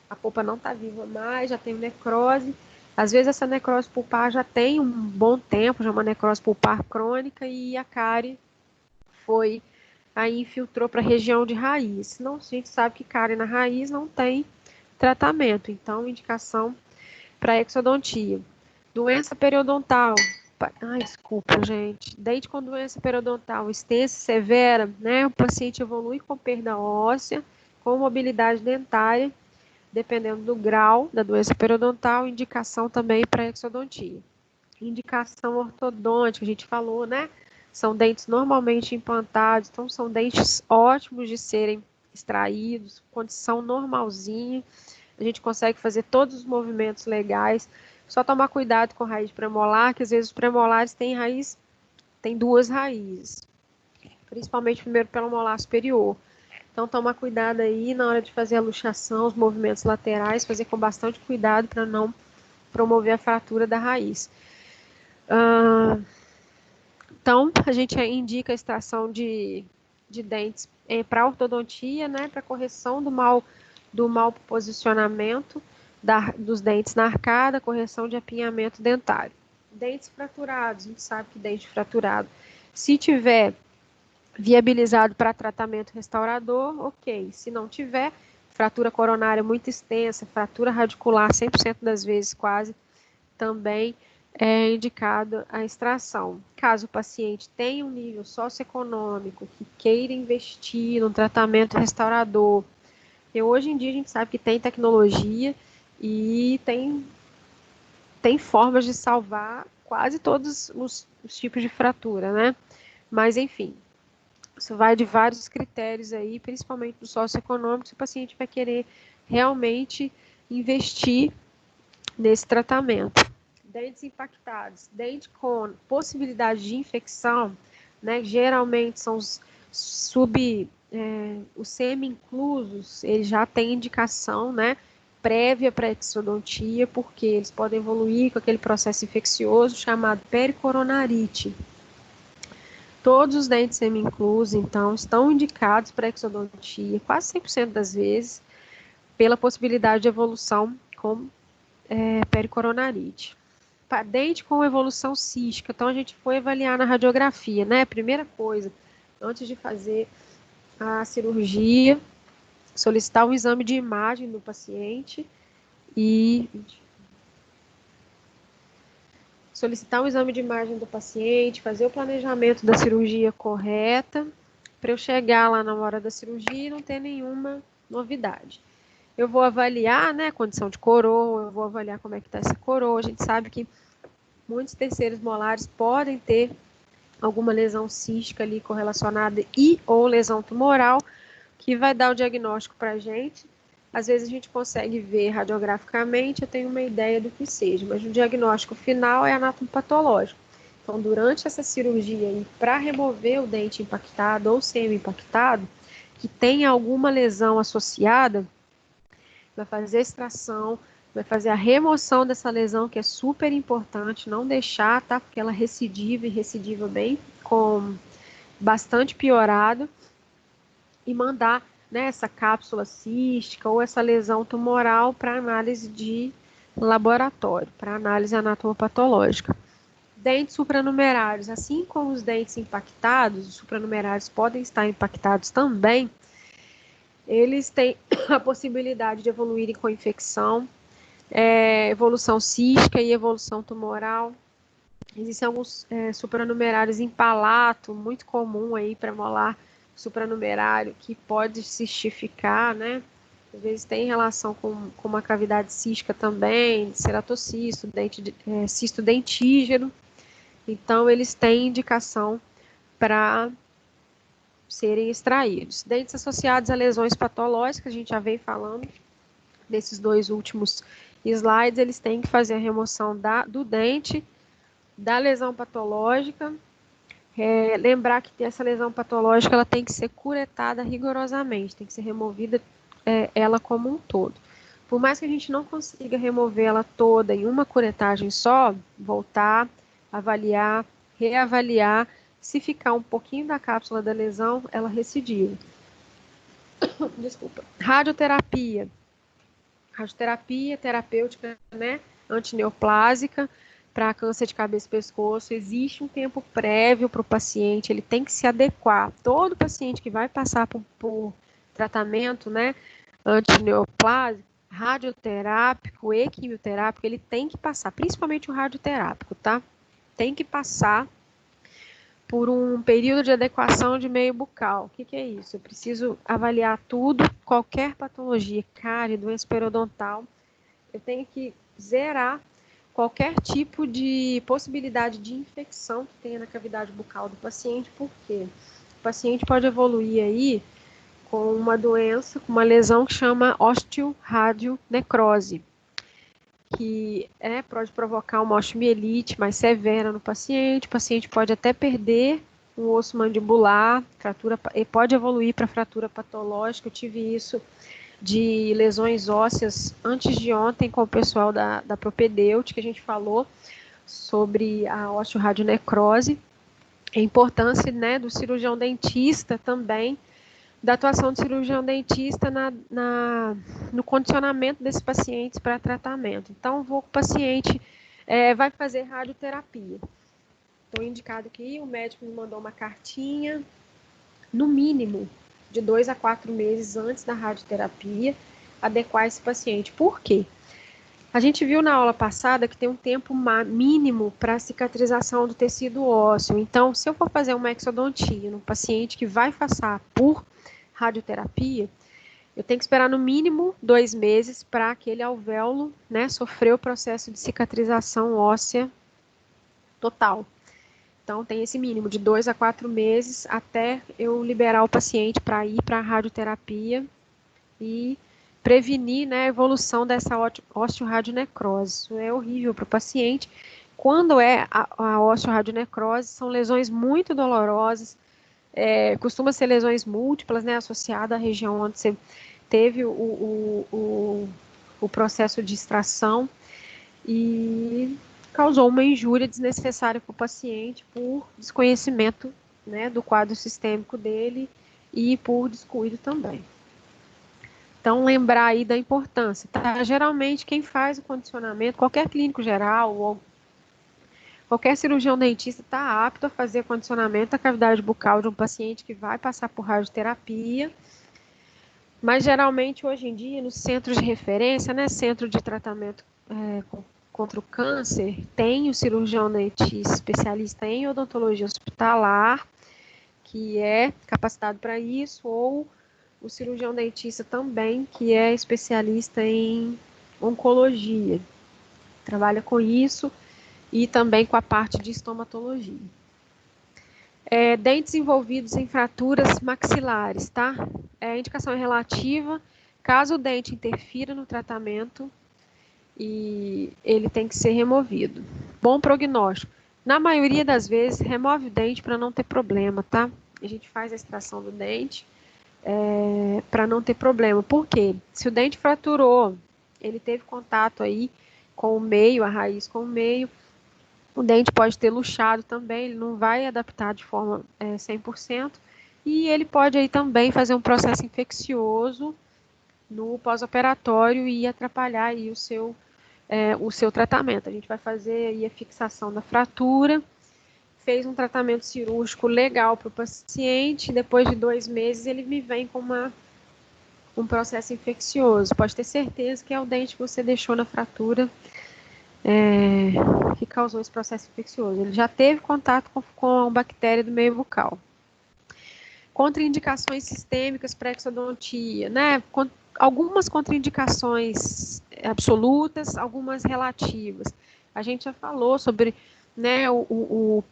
a polpa não está viva mais, já tem necrose. Às vezes essa necrose pulpar já tem um bom tempo, já é uma necrose pulpar crônica e a cárie aí infiltrou para a região de raiz. Senão a gente sabe que cárie na raiz não tem tratamento, então indicação para exodontia. Doença periodontal. Desculpa, gente. Dente com doença periodontal extensa e severa, né? O paciente evolui com perda óssea, com mobilidade dentária, dependendo do grau da doença periodontal, indicação também para exodontia. Indicação ortodôntica, a gente falou, né? São dentes normalmente implantados, então são dentes ótimos de serem extraídos, condição normalzinha. A gente consegue fazer todos os movimentos legais. Só tomar cuidado com raiz premolar, que às vezes os premolares têm duas raízes. Principalmente primeiro pelo molar superior. Então tomar cuidado aí na hora de fazer a luxação, os movimentos laterais, fazer com bastante cuidado para não promover a fratura da raiz. Então, a gente indica a extração de dentes para ortodontia, né, para correção do mau posicionamento dos dentes na arcada, correção de apinhamento dentário. Dentes fraturados, a gente sabe que dente fraturado, se tiver viabilizado para tratamento restaurador, ok. Se não tiver, fratura coronária muito extensa, fratura radicular 100% das vezes quase, também é indicado a extração. Caso o paciente tenha um nível socioeconômico que queira investir no tratamento restaurador, e hoje em dia a gente sabe que tem tecnologia e tem formas de salvar quase todos os tipos de fratura, né? Mas, enfim, isso vai de vários critérios aí, principalmente do socioeconômico, se o paciente vai querer realmente investir nesse tratamento. Dentes impactados, dente com possibilidade de infecção, né? Geralmente são os semi-inclusos, eles já têm indicação, né, prévia para exodontia, porque eles podem evoluir com aquele processo infeccioso chamado pericoronarite. Todos os dentes semi-inclusos, então, estão indicados para exodontia, quase 100% das vezes, pela possibilidade de evolução com pericoronarite. Dente com evolução cística, então a gente foi avaliar na radiografia, né? Primeira coisa, antes de fazer a cirurgia, solicitar um exame de imagem do paciente fazer o planejamento da cirurgia correta, para eu chegar lá na hora da cirurgia e não ter nenhuma novidade. Eu vou avaliar, né, a condição de coroa, eu vou avaliar como é que está essa coroa. A gente sabe que muitos terceiros molares podem ter alguma lesão cística ali correlacionada ou lesão tumoral, que vai dar o diagnóstico para a gente. Às vezes a gente consegue ver radiograficamente, eu tenho uma ideia do que seja, mas o diagnóstico final é anatomopatológico. Então, durante essa cirurgia, e para remover o dente impactado ou semi-impactado, que tem alguma lesão associada, vai fazer a extração, vai fazer a remoção dessa lesão, que é super importante, não deixar, tá? Porque ela recidiva, e recidiva bem, com bastante piorado, e mandar, né, essa cápsula cística ou essa lesão tumoral para análise de laboratório, para análise anatomopatológica. Dentes supranumerários, assim como os dentes impactados, os supranumerários podem estar impactados também, eles têm a possibilidade de evoluírem com infecção, evolução cística e evolução tumoral. Existem alguns supranumerários em palato, muito comum aí para molar supranumerário, que pode cistificar, né? Às vezes tem relação com uma cavidade cística também, ceratocisto, cisto dentígeno. Então, eles têm indicação para serem extraídos. Dentes associados a lesões patológicas, a gente já vem falando desses 2 últimos slides, eles têm que fazer a remoção do dente, da lesão patológica. Lembrar que essa lesão patológica ela tem que ser curetada rigorosamente, tem que ser removida ela como um todo. Por mais que a gente não consiga remover ela toda em uma curetagem só, voltar, avaliar, reavaliar, se ficar um pouquinho da cápsula da lesão, ela recidiva. Desculpa. Radioterapia. Radioterapia terapêutica, né, antineoplásica, para câncer de cabeça e pescoço, existe um tempo prévio para o paciente, ele tem que se adequar. Todo paciente que vai passar por tratamento, né, antineoplásico, radioterápico e quimioterápico, ele tem que passar, principalmente o radioterápico, tá? Tem que passar por um período de adequação de meio bucal. O que é isso? Eu preciso avaliar tudo, qualquer patologia, cárie, doença periodontal, eu tenho que zerar qualquer tipo de possibilidade de infecção que tenha na cavidade bucal do paciente, porque o paciente pode evoluir aí com uma doença, com uma lesão que chama osteoradionecrose, que pode provocar uma osteomielite mais severa no paciente, o paciente pode até perder o osso mandibular, pode evoluir para fratura patológica. Eu tive isso de lesões ósseas antes de ontem com o pessoal da propedêutica, a gente falou sobre a osteoradionecrose, a importância, né, do cirurgião dentista também, da atuação do cirurgião dentista no condicionamento desses pacientes para tratamento. Então, o paciente vai fazer radioterapia. Estou indicado aqui, o médico me mandou uma cartinha, no mínimo, de 2 a 4 meses antes da radioterapia, adequar esse paciente. Por quê? A gente viu na aula passada que tem um tempo mínimo para cicatrização do tecido ósseo. Então, se eu for fazer uma exodontia no paciente que vai passar por radioterapia, eu tenho que esperar no mínimo 2 meses para aquele alvéolo, né, sofrer o processo de cicatrização óssea total. Então, tem esse mínimo de 2 a 4 meses até eu liberar o paciente para ir para a radioterapia e prevenir, né, a evolução dessa osteoradionecrose. Isso é horrível para o paciente. Quando é a osteoradionecrose, são lesões muito dolorosas, costuma ser lesões múltiplas, né, associadas à região onde você teve o processo de extração e causou uma injúria desnecessária para o paciente por desconhecimento, né, do quadro sistêmico dele e por descuido também. Então, lembrar aí da importância, tá? Geralmente, quem faz o condicionamento, qualquer clínico geral ou qualquer cirurgião dentista está apto a fazer condicionamento da cavidade bucal de um paciente que vai passar por radioterapia, mas geralmente, hoje em dia, nos centros de referência, né, centro de tratamento contra o câncer, tem o cirurgião dentista especialista em odontologia hospitalar, que é capacitado para isso, ou o cirurgião dentista também, que é especialista em oncologia, trabalha com isso e também com a parte de estomatologia. Dentes envolvidos em fraturas maxilares, tá? A indicação é relativa, caso o dente interfira no tratamento, e ele tem que ser removido. Bom prognóstico. Na maioria das vezes, remove o dente para não ter problema, tá? A gente faz a extração do dente para não ter problema. Por quê? Se o dente fraturou, ele teve contato aí com o meio, a raiz com o meio, o dente pode ter luxado também, ele não vai adaptar de forma 100%, e ele pode aí também fazer um processo infeccioso no pós-operatório e atrapalhar aí o seu tratamento. A gente vai fazer aí a fixação da fratura, fez um tratamento cirúrgico legal para o paciente, depois de 2 meses ele me vem com um processo infeccioso. Pode ter certeza que é o dente que você deixou na fratura que causou esse processo infeccioso. Ele já teve contato com a bactéria do meio bucal. Contraindicações sistêmicas para exodontia, né? Algumas contraindicações absolutas, algumas relativas. A gente já falou sobre, né,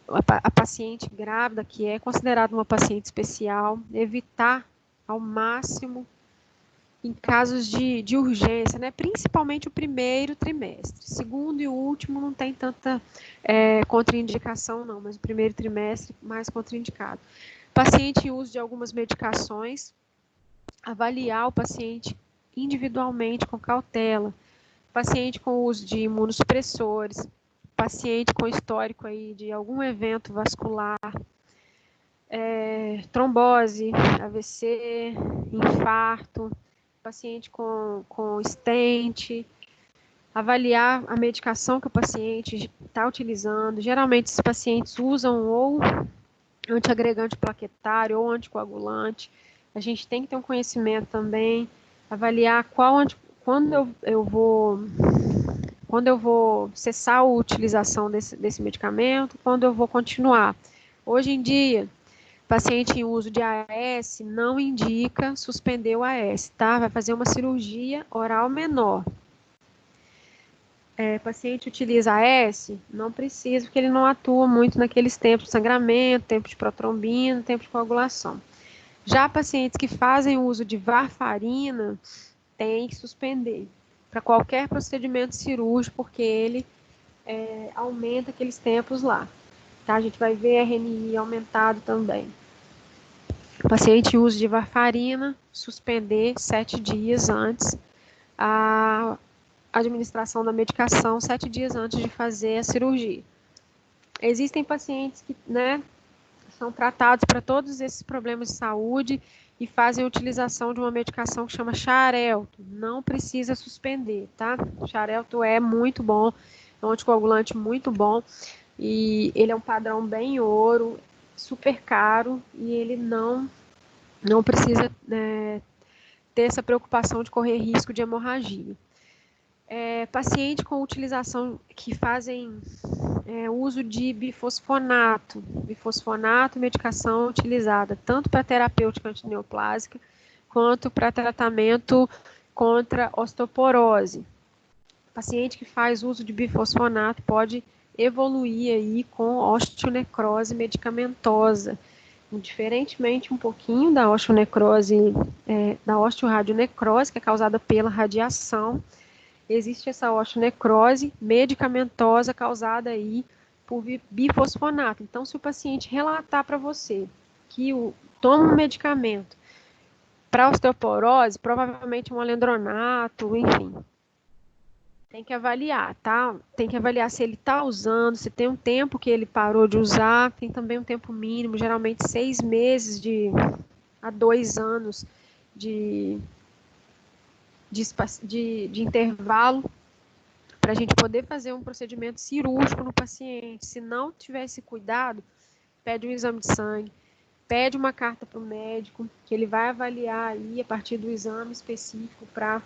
a paciente grávida, que é considerada uma paciente especial, evitar ao máximo em casos de urgência, né, principalmente o primeiro trimestre. Segundo e o último não tem tanta contraindicação não, mas o primeiro trimestre mais contraindicado. Paciente em uso de algumas medicações, avaliar o paciente individualmente com cautela. Paciente com uso de imunossupressores, paciente com histórico aí de algum evento vascular, trombose, AVC, infarto, paciente com stent, avaliar a medicação que o paciente está utilizando. Geralmente, esses pacientes usam ou antiagregante plaquetário ou anticoagulante. A gente tem que ter um conhecimento também, avaliar quando eu vou cessar a utilização desse medicamento, quando eu vou continuar. Hoje em dia, paciente em uso de AS não indica suspender o AS, tá? Vai fazer uma cirurgia oral menor. Paciente utiliza AS, não precisa, porque ele não atua muito naqueles tempos de sangramento, tempo de protrombina, tempo de coagulação. Já pacientes que fazem uso de varfarina, tem que suspender para qualquer procedimento cirúrgico, porque ele aumenta aqueles tempos lá. Tá? A gente vai ver RNI aumentado também. Paciente uso de varfarina, suspender 7 dias antes a administração da medicação, 7 dias antes de fazer a cirurgia. Existem pacientes que, né, são tratados para todos esses problemas de saúde e fazem a utilização de uma medicação que chama Xarelto. Não precisa suspender, tá? O Xarelto é muito bom, é um anticoagulante muito bom e ele é um padrão bem ouro, super caro e ele não precisa ter essa preocupação de correr risco de hemorragia. Paciente com utilização que fazem uso de bifosfonato, medicação utilizada tanto para terapêutica antineoplásica quanto para tratamento contra osteoporose. Paciente que faz uso de bifosfonato pode evoluir aí com osteonecrose medicamentosa, diferentemente um pouquinho da osteonecrose, da osteoradionecrose, que é causada pela radiação. Existe essa osteonecrose medicamentosa causada aí por bifosfonato. Então, se o paciente relatar para você que toma um medicamento para osteoporose, provavelmente um alendronato, enfim, tem que avaliar, tá? Tem que avaliar se ele está usando, se tem um tempo que ele parou de usar, tem também um tempo mínimo, geralmente 6 meses a 2 anos de intervalo para a gente poder fazer um procedimento cirúrgico no paciente. Se não tiver esse cuidado, pede um exame de sangue, pede uma carta para o médico, que ele vai avaliar aí a partir do exame específico para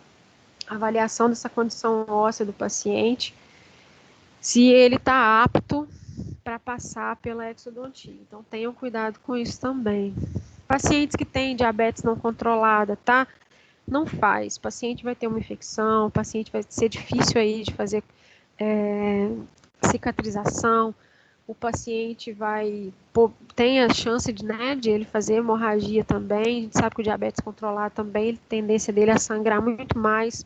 avaliação dessa condição óssea do paciente, se ele está apto para passar pela exodontia. Então, tenham cuidado com isso também. Pacientes que têm diabetes não controlada, tá? Não faz. O paciente vai ter uma infecção, o paciente vai ser difícil aí de fazer cicatrização, o paciente tem a chance de ele fazer hemorragia também. A gente sabe que o diabetes controlado também, a tendência dele é sangrar muito mais.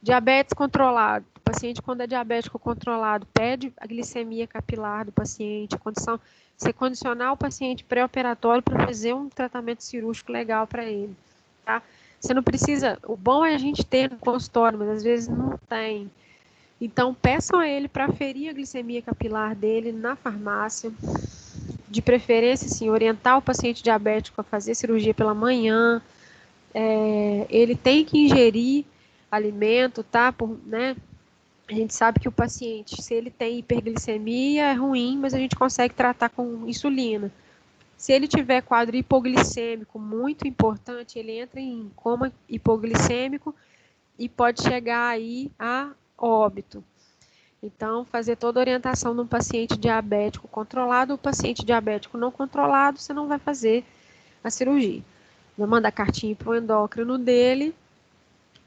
Diabetes controlado, paciente, quando é diabético controlado, pede a glicemia capilar do paciente, você condicionar o paciente pré-operatório para fazer um tratamento cirúrgico legal para ele, tá? Você não precisa, o bom é a gente ter no consultório, mas às vezes não tem. Então, peçam a ele para aferir a glicemia capilar dele na farmácia, de preferência, sim, orientar o paciente diabético a fazer cirurgia pela manhã. Ele tem que ingerir alimento, tá? Né? A gente sabe que o paciente, se ele tem hiperglicemia, é ruim, mas a gente consegue tratar com insulina. Se ele tiver quadro hipoglicêmico, muito importante, ele entra em coma hipoglicêmico e pode chegar aí a óbito. Então, fazer toda a orientação num paciente diabético controlado, o paciente diabético não controlado, você não vai fazer a cirurgia. Vai mandar cartinha para o endócrino dele,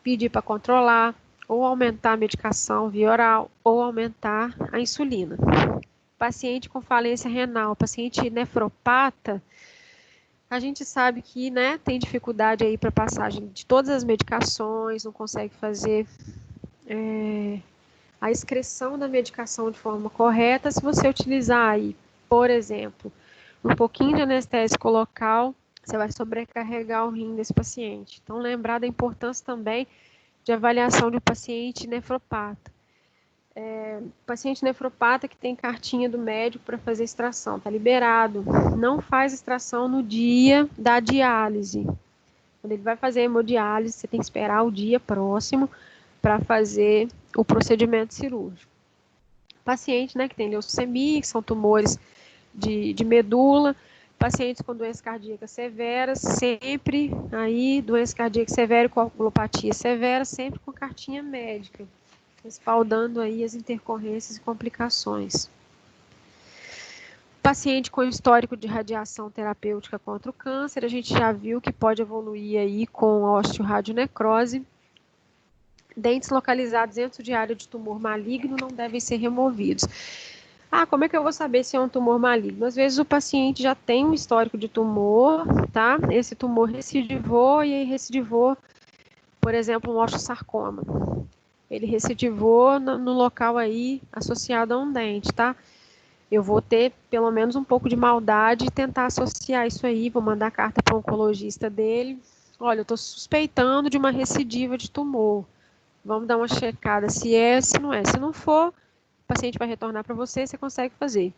pedir para controlar, ou aumentar a medicação via oral, ou aumentar a insulina. Paciente com falência renal, paciente nefropata, a gente sabe que, né, tem dificuldade aí para passagem de todas as medicações, não consegue fazer a excreção da medicação de forma correta. Se você utilizar aí, por exemplo, um pouquinho de anestésico local, você vai sobrecarregar o rim desse paciente. Então, lembrar da importância também de avaliação de um paciente nefropata. Paciente nefropata que tem cartinha do médico para fazer extração, está liberado. Não faz extração no dia da diálise. Quando ele vai fazer a hemodiálise, você tem que esperar o dia próximo para fazer o procedimento cirúrgico. Paciente, né, que tem leucemia, que são tumores de medula, pacientes com doença cardíaca severa, sempre aí, doença cardíaca severa e coagulopatia severa, sempre com cartinha médica, respaldando aí as intercorrências e complicações. Paciente com histórico de radiação terapêutica contra o câncer, a gente já viu que pode evoluir aí com a osteoradionecrose. Dentes localizados dentro de área de tumor maligno não devem ser removidos. Como é que eu vou saber se é um tumor maligno? Às vezes o paciente já tem um histórico de tumor, tá? Esse tumor recidivou e aí recidivou, por exemplo, um osteosarcoma. Ele recidivou no local aí associado a um dente, tá? Eu vou ter pelo menos um pouco de maldade e tentar associar isso aí, vou mandar carta para o oncologista dele. Olha, eu estou suspeitando de uma recidiva de tumor. Vamos dar uma checada se é, se não é. Se não for, o paciente vai retornar para você, você consegue fazer.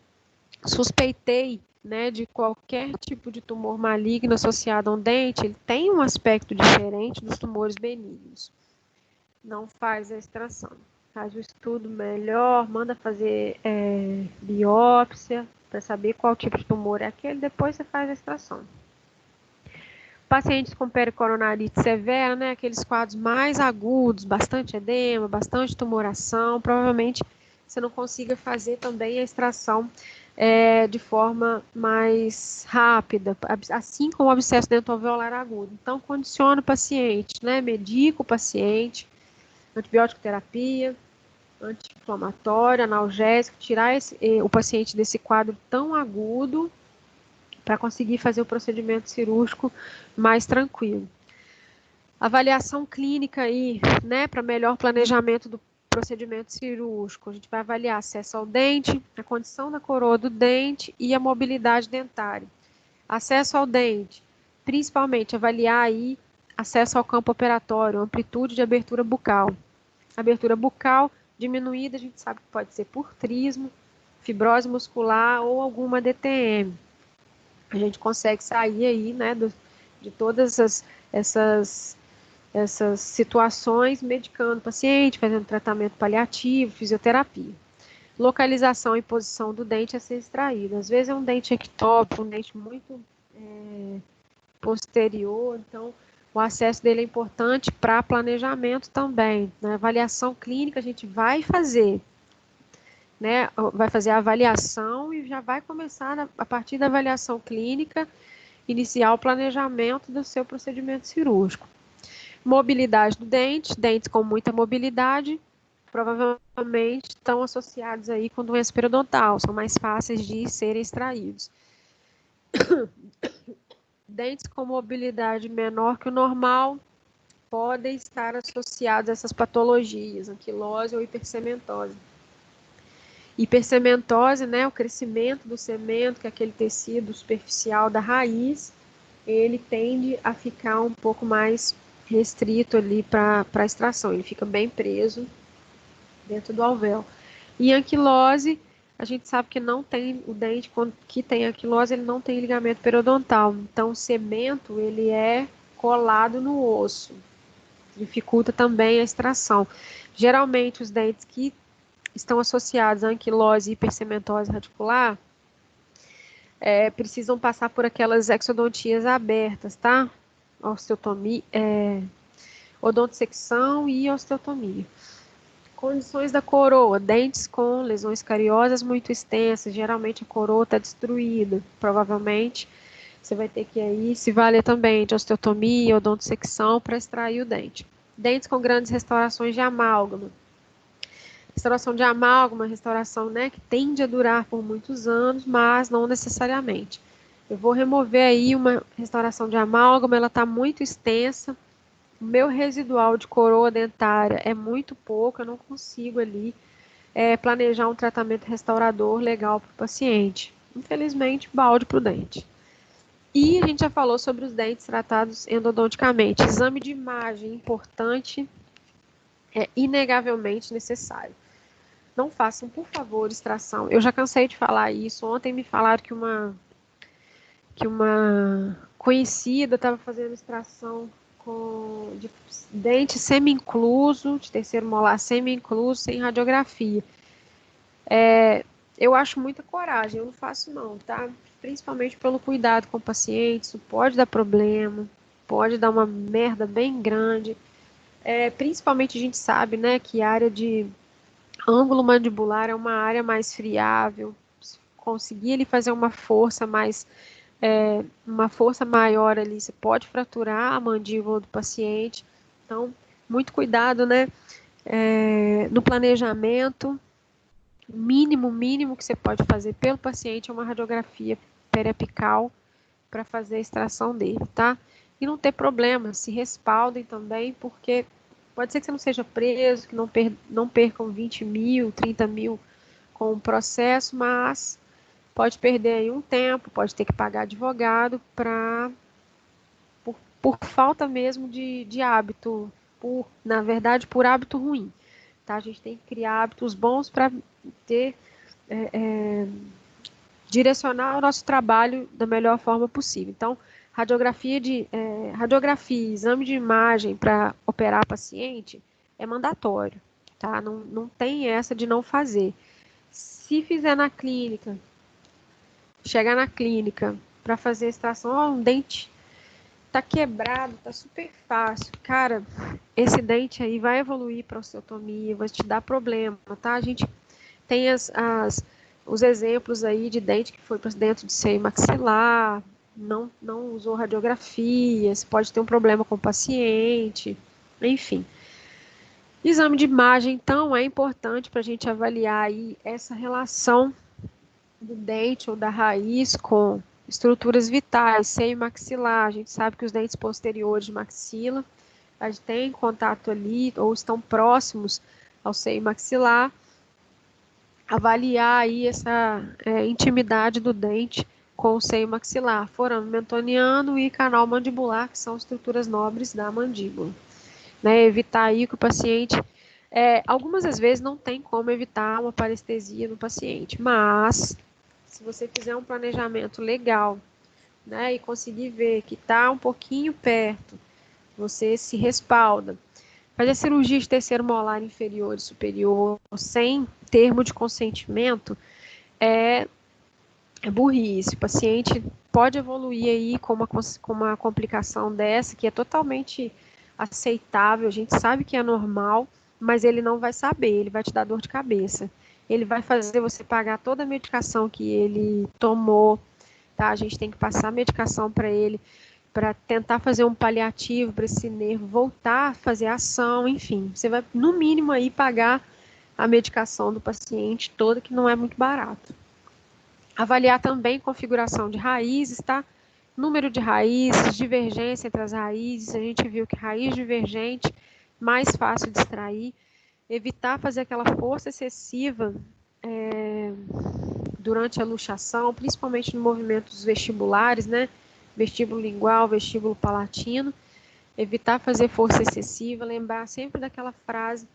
Suspeitei, né, de qualquer tipo de tumor maligno associado a um dente, ele tem um aspecto diferente dos tumores benignos. Não faz a extração. Faz o estudo melhor, manda fazer biópsia para saber qual tipo de tumor é aquele, depois você faz a extração. Pacientes com pericoronarite severa, né, aqueles quadros mais agudos, bastante edema, bastante tumoração, provavelmente você não consiga fazer também a extração de forma mais rápida, assim como o abscesso dentoalveolar agudo. Então, condiciona o paciente, né, medica o paciente, antibiótico terapia, anti-inflamatório, analgésico, tirar o paciente desse quadro tão agudo, para conseguir fazer o procedimento cirúrgico mais tranquilo. Avaliação clínica aí, né, para melhor planejamento do procedimento cirúrgico. A gente vai avaliar acesso ao dente, a condição da coroa do dente e a mobilidade dentária. Acesso ao dente, principalmente avaliar aí acesso ao campo operatório, amplitude de abertura bucal. Abertura bucal diminuída, a gente sabe que pode ser por trismo, fibrose muscular ou alguma DTM. A gente consegue sair aí, né, de todas essas situações, medicando o paciente, fazendo tratamento paliativo, fisioterapia. Localização e posição do dente a ser extraído. Às vezes é um dente ectópico, um dente muito posterior, então o acesso dele é importante para planejamento também. Na avaliação clínica a gente vai fazer, né, vai fazer a avaliação e já vai começar, a partir da avaliação clínica, iniciar o planejamento do seu procedimento cirúrgico. Mobilidade do dente, dentes com muita mobilidade, provavelmente estão associados aí com doença periodontal, são mais fáceis de serem extraídos. Dentes com mobilidade menor que o normal, podem estar associados a essas patologias, anquilose ou hipercementose. Hipercementose, né, o crescimento do cemento, que é aquele tecido superficial da raiz, ele tende a ficar um pouco mais restrito ali para a extração, ele fica bem preso dentro do alvéolo. E anquilose, a gente sabe que não tem, o dente que tem anquilose, ele não tem ligamento periodontal, então o cemento, ele é colado no osso, dificulta também a extração. Geralmente, os dentes que estão associados a anquilose e hipercementose radicular, precisam passar por aquelas exodontias abertas, tá? Osteotomia, odontosecção e osteotomia. Condições da coroa, dentes com lesões cariosas muito extensas, geralmente a coroa está destruída, provavelmente você vai ter que aí se valer também de osteotomia, odontosecção para extrair o dente. Dentes com grandes restaurações de amálgama. Restauração de amálgama, restauração, né, que tende a durar por muitos anos, mas não necessariamente. Eu vou remover aí uma restauração de amálgama, ela está muito extensa, o meu residual de coroa dentária é muito pouco, eu não consigo ali planejar um tratamento restaurador legal para o paciente. Infelizmente, balde para o dente. E a gente já falou sobre os dentes tratados endodonticamente. Exame de imagem importante, é inegavelmente necessário. Não façam, por favor, extração. Eu já cansei de falar isso. Ontem me falaram que uma conhecida estava fazendo extração de dente semi-incluso, de terceiro molar semi-incluso, sem radiografia. Eu acho muita coragem, eu não faço não, tá? Principalmente pelo cuidado com o paciente, isso pode dar problema, pode dar uma merda bem grande. Principalmente a gente sabe, né, que a área de ângulo mandibular é uma área mais friável, se conseguir ele fazer uma força maior ali, você pode fraturar a mandíbula do paciente, então, muito cuidado, né, no planejamento, mínimo que você pode fazer pelo paciente é uma radiografia periapical para fazer a extração dele, tá? E não ter problema, se respaldem também, porque pode ser que você não seja preso, que não percam 20 mil, 30 mil com o processo, mas pode perder aí um tempo, pode ter que pagar advogado por falta mesmo de hábito, na verdade, por hábito ruim. Tá? A gente tem que criar hábitos bons para direcionar o nosso trabalho da melhor forma possível. Então, radiografia, exame de imagem para operar paciente é mandatório, tá? Não tem essa de não fazer. Se fizer na clínica, chegar na clínica para fazer a extração, um dente tá quebrado, tá super fácil. Cara, esse dente aí vai evoluir para osteotomia, vai te dar problema, tá? A gente tem os exemplos aí de dente que foi para dentro de seio maxilar, não usou radiografias, pode ter um problema com o paciente, enfim. Exame de imagem, então, é importante para a gente avaliar aí essa relação do dente ou da raiz com estruturas vitais, seio maxilar. A gente sabe que os dentes posteriores de maxila, a gente tem contato ali ou estão próximos ao seio maxilar. Avaliar aí essa intimidade do dente com o seio maxilar, forame mentoniano e canal mandibular, que são estruturas nobres da mandíbula. Né, evitar aí que o paciente, algumas das vezes não tem como evitar uma parestesia no paciente, mas se você fizer um planejamento legal, né, e conseguir ver que está um pouquinho perto, você se respalda. Fazer cirurgia de terceiro molar inferior e superior sem termo de consentimento é burrice. O paciente pode evoluir aí com uma complicação dessa, que é totalmente aceitável, a gente sabe que é normal, mas ele não vai saber, ele vai te dar dor de cabeça. Ele vai fazer você pagar toda a medicação que ele tomou, tá? A gente tem que passar a medicação para ele, para tentar fazer um paliativo para esse nervo voltar a fazer ação, enfim. Você vai, no mínimo, aí pagar a medicação do paciente toda, que não é muito barato. Avaliar também configuração de raízes, tá? Número de raízes, divergência entre as raízes, a gente viu que raiz divergente, mais fácil de extrair, evitar fazer aquela força excessiva durante a luxação, principalmente no movimento dos vestibulares, né? Vestíbulo lingual, vestíbulo palatino, evitar fazer força excessiva, lembrar sempre daquela frase,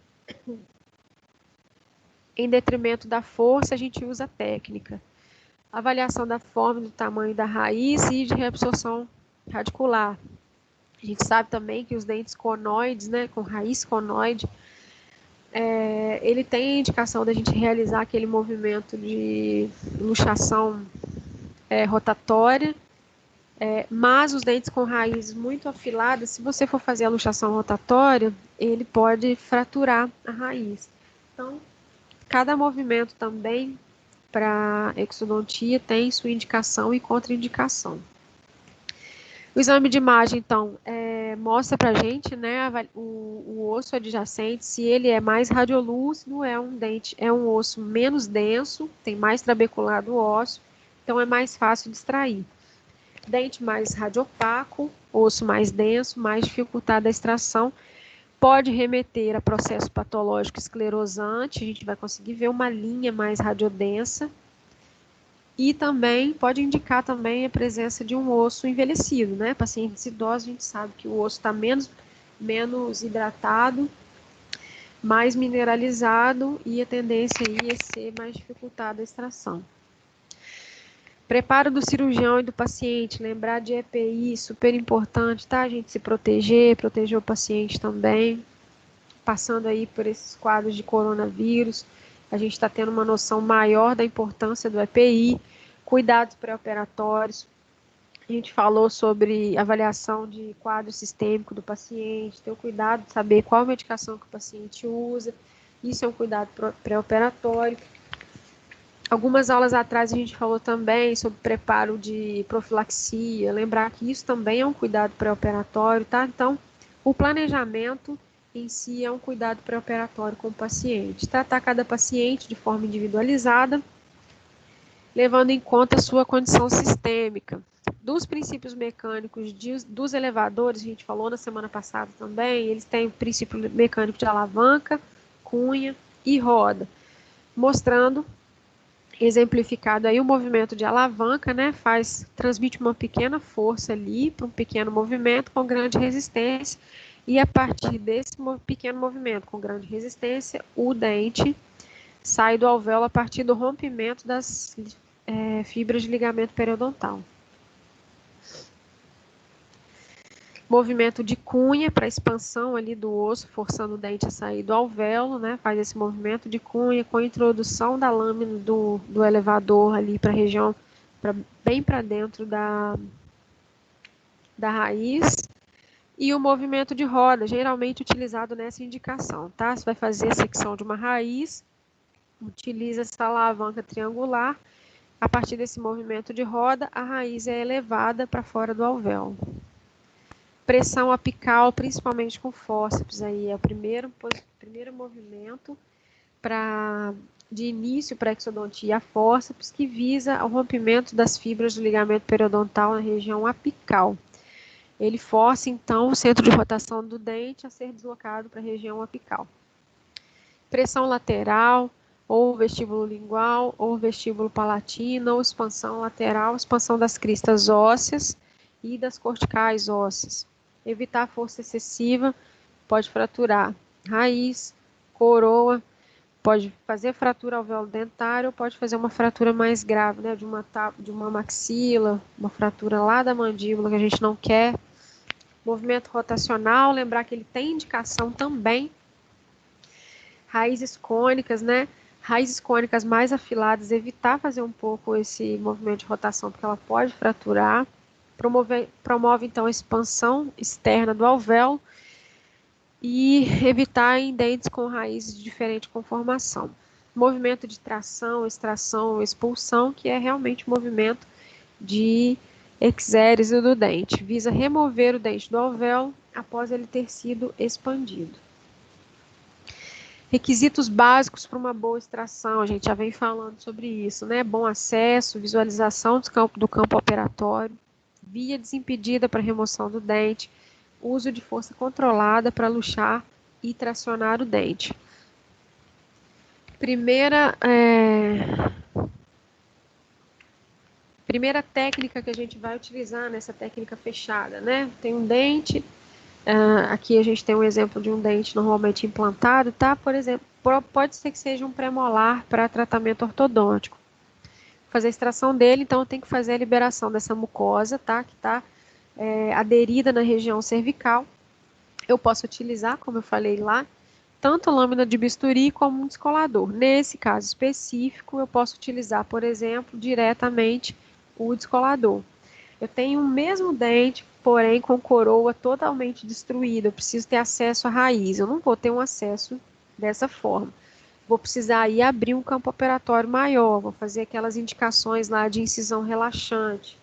em detrimento da força, a gente usa a técnica. Avaliação da forma e do tamanho da raiz e de reabsorção radicular. A gente sabe também que os dentes conoides, né, com raiz conoide, ele tem a indicação da gente realizar aquele movimento de luxação rotatória, mas os dentes com raízes muito afiladas, se você for fazer a luxação rotatória, ele pode fraturar a raiz. Então, cada movimento também para exodontia tem sua indicação e contraindicação. O exame de imagem, então, mostra para a gente, né, o osso adjacente, se ele é mais radiolúcido, é um osso menos denso, tem mais trabeculado ósseo, então é mais fácil de extrair. Dente mais radiopaco, osso mais denso, mais dificultada a extração, pode remeter a processo patológico esclerosante, a gente vai conseguir ver uma linha mais radiodensa, e também pode indicar também a presença de um osso envelhecido, né? Pacientes idosos, a gente sabe que o osso está menos hidratado, mais mineralizado, e a tendência aí é ser mais dificultada a extração. Preparo do cirurgião e do paciente, lembrar de EPI, super importante, tá? A gente se proteger o paciente também, passando aí por esses quadros de coronavírus, a gente está tendo uma noção maior da importância do EPI, cuidados pré-operatórios, a gente falou sobre avaliação de quadro sistêmico do paciente, ter o cuidado de saber qual medicação que o paciente usa, isso é um cuidado pré-operatório. Algumas aulas atrás a gente falou também sobre preparo de profilaxia, lembrar que isso também é um cuidado pré-operatório, tá? Então, o planejamento em si é um cuidado pré-operatório com o paciente. Tratar cada paciente de forma individualizada, levando em conta a sua condição sistêmica. Dos princípios mecânicos dos elevadores, a gente falou na semana passada também, eles têm o princípio mecânico de alavanca, cunha e roda, mostrando, exemplificado aí o movimento de alavanca, né, transmite uma pequena força ali para um pequeno movimento com grande resistência, e a partir desse pequeno movimento com grande resistência, o dente sai do alvéolo a partir do rompimento das fibras de ligamento periodontal. Movimento de cunha para expansão ali do osso, forçando o dente a sair do alvéolo, né? Faz esse movimento de cunha com a introdução da lâmina do elevador ali para a região, bem para dentro da raiz. E o movimento de roda, geralmente utilizado nessa indicação, tá? Você vai fazer a secção de uma raiz, utiliza essa alavanca triangular. A partir desse movimento de roda, a raiz é elevada para fora do alvéolo. Pressão apical, principalmente com fórceps, aí é o primeiro movimento de início para a exodontia, a fórceps, que visa o rompimento das fibras do ligamento periodontal na região apical. Ele força, então, o centro de rotação do dente a ser deslocado para a região apical. Pressão lateral, ou vestíbulo lingual, ou vestíbulo palatino, ou expansão lateral, expansão das cristas ósseas e das corticais ósseas. Evitar força excessiva, pode fraturar raiz, coroa, pode fazer fratura alvéolo dentário, ou pode fazer uma fratura mais grave, né, de uma maxila, uma fratura lá da mandíbula que a gente não quer. Movimento rotacional, lembrar que ele tem indicação também. Raízes cônicas, né? Raízes cônicas mais afiladas, evitar fazer um pouco esse movimento de rotação, porque ela pode fraturar. Promove, então, a expansão externa do alvéolo e evitar em dentes com raízes de diferente conformação. Movimento de tração, extração, expulsão, que é realmente um movimento de exérese do dente, visa remover o dente do alvéolo após ele ter sido expandido. Requisitos básicos para uma boa extração, a gente já vem falando sobre isso, né? Bom acesso, visualização do campo operatório, via desimpedida para remoção do dente, uso de força controlada para luxar e tracionar o dente. Primeira técnica que a gente vai utilizar nessa técnica fechada, né? Tem um dente, aqui a gente tem um exemplo de um dente normalmente implantado, tá? Por exemplo, pode ser que seja um premolar para tratamento ortodôntico. Fazer a extração dele, então tem que fazer a liberação dessa mucosa, tá? Que está aderida na região cervical. Eu posso utilizar, como eu falei lá, tanto lâmina de bisturi como um descolador. Nesse caso específico, eu posso utilizar, por exemplo, diretamente o descolador. Eu tenho o mesmo dente, porém com coroa totalmente destruída. Eu preciso ter acesso à raiz. Eu não vou ter um acesso dessa forma. Vou precisar ir abrir um campo operatório maior. Vou fazer aquelas indicações lá de incisão relaxante.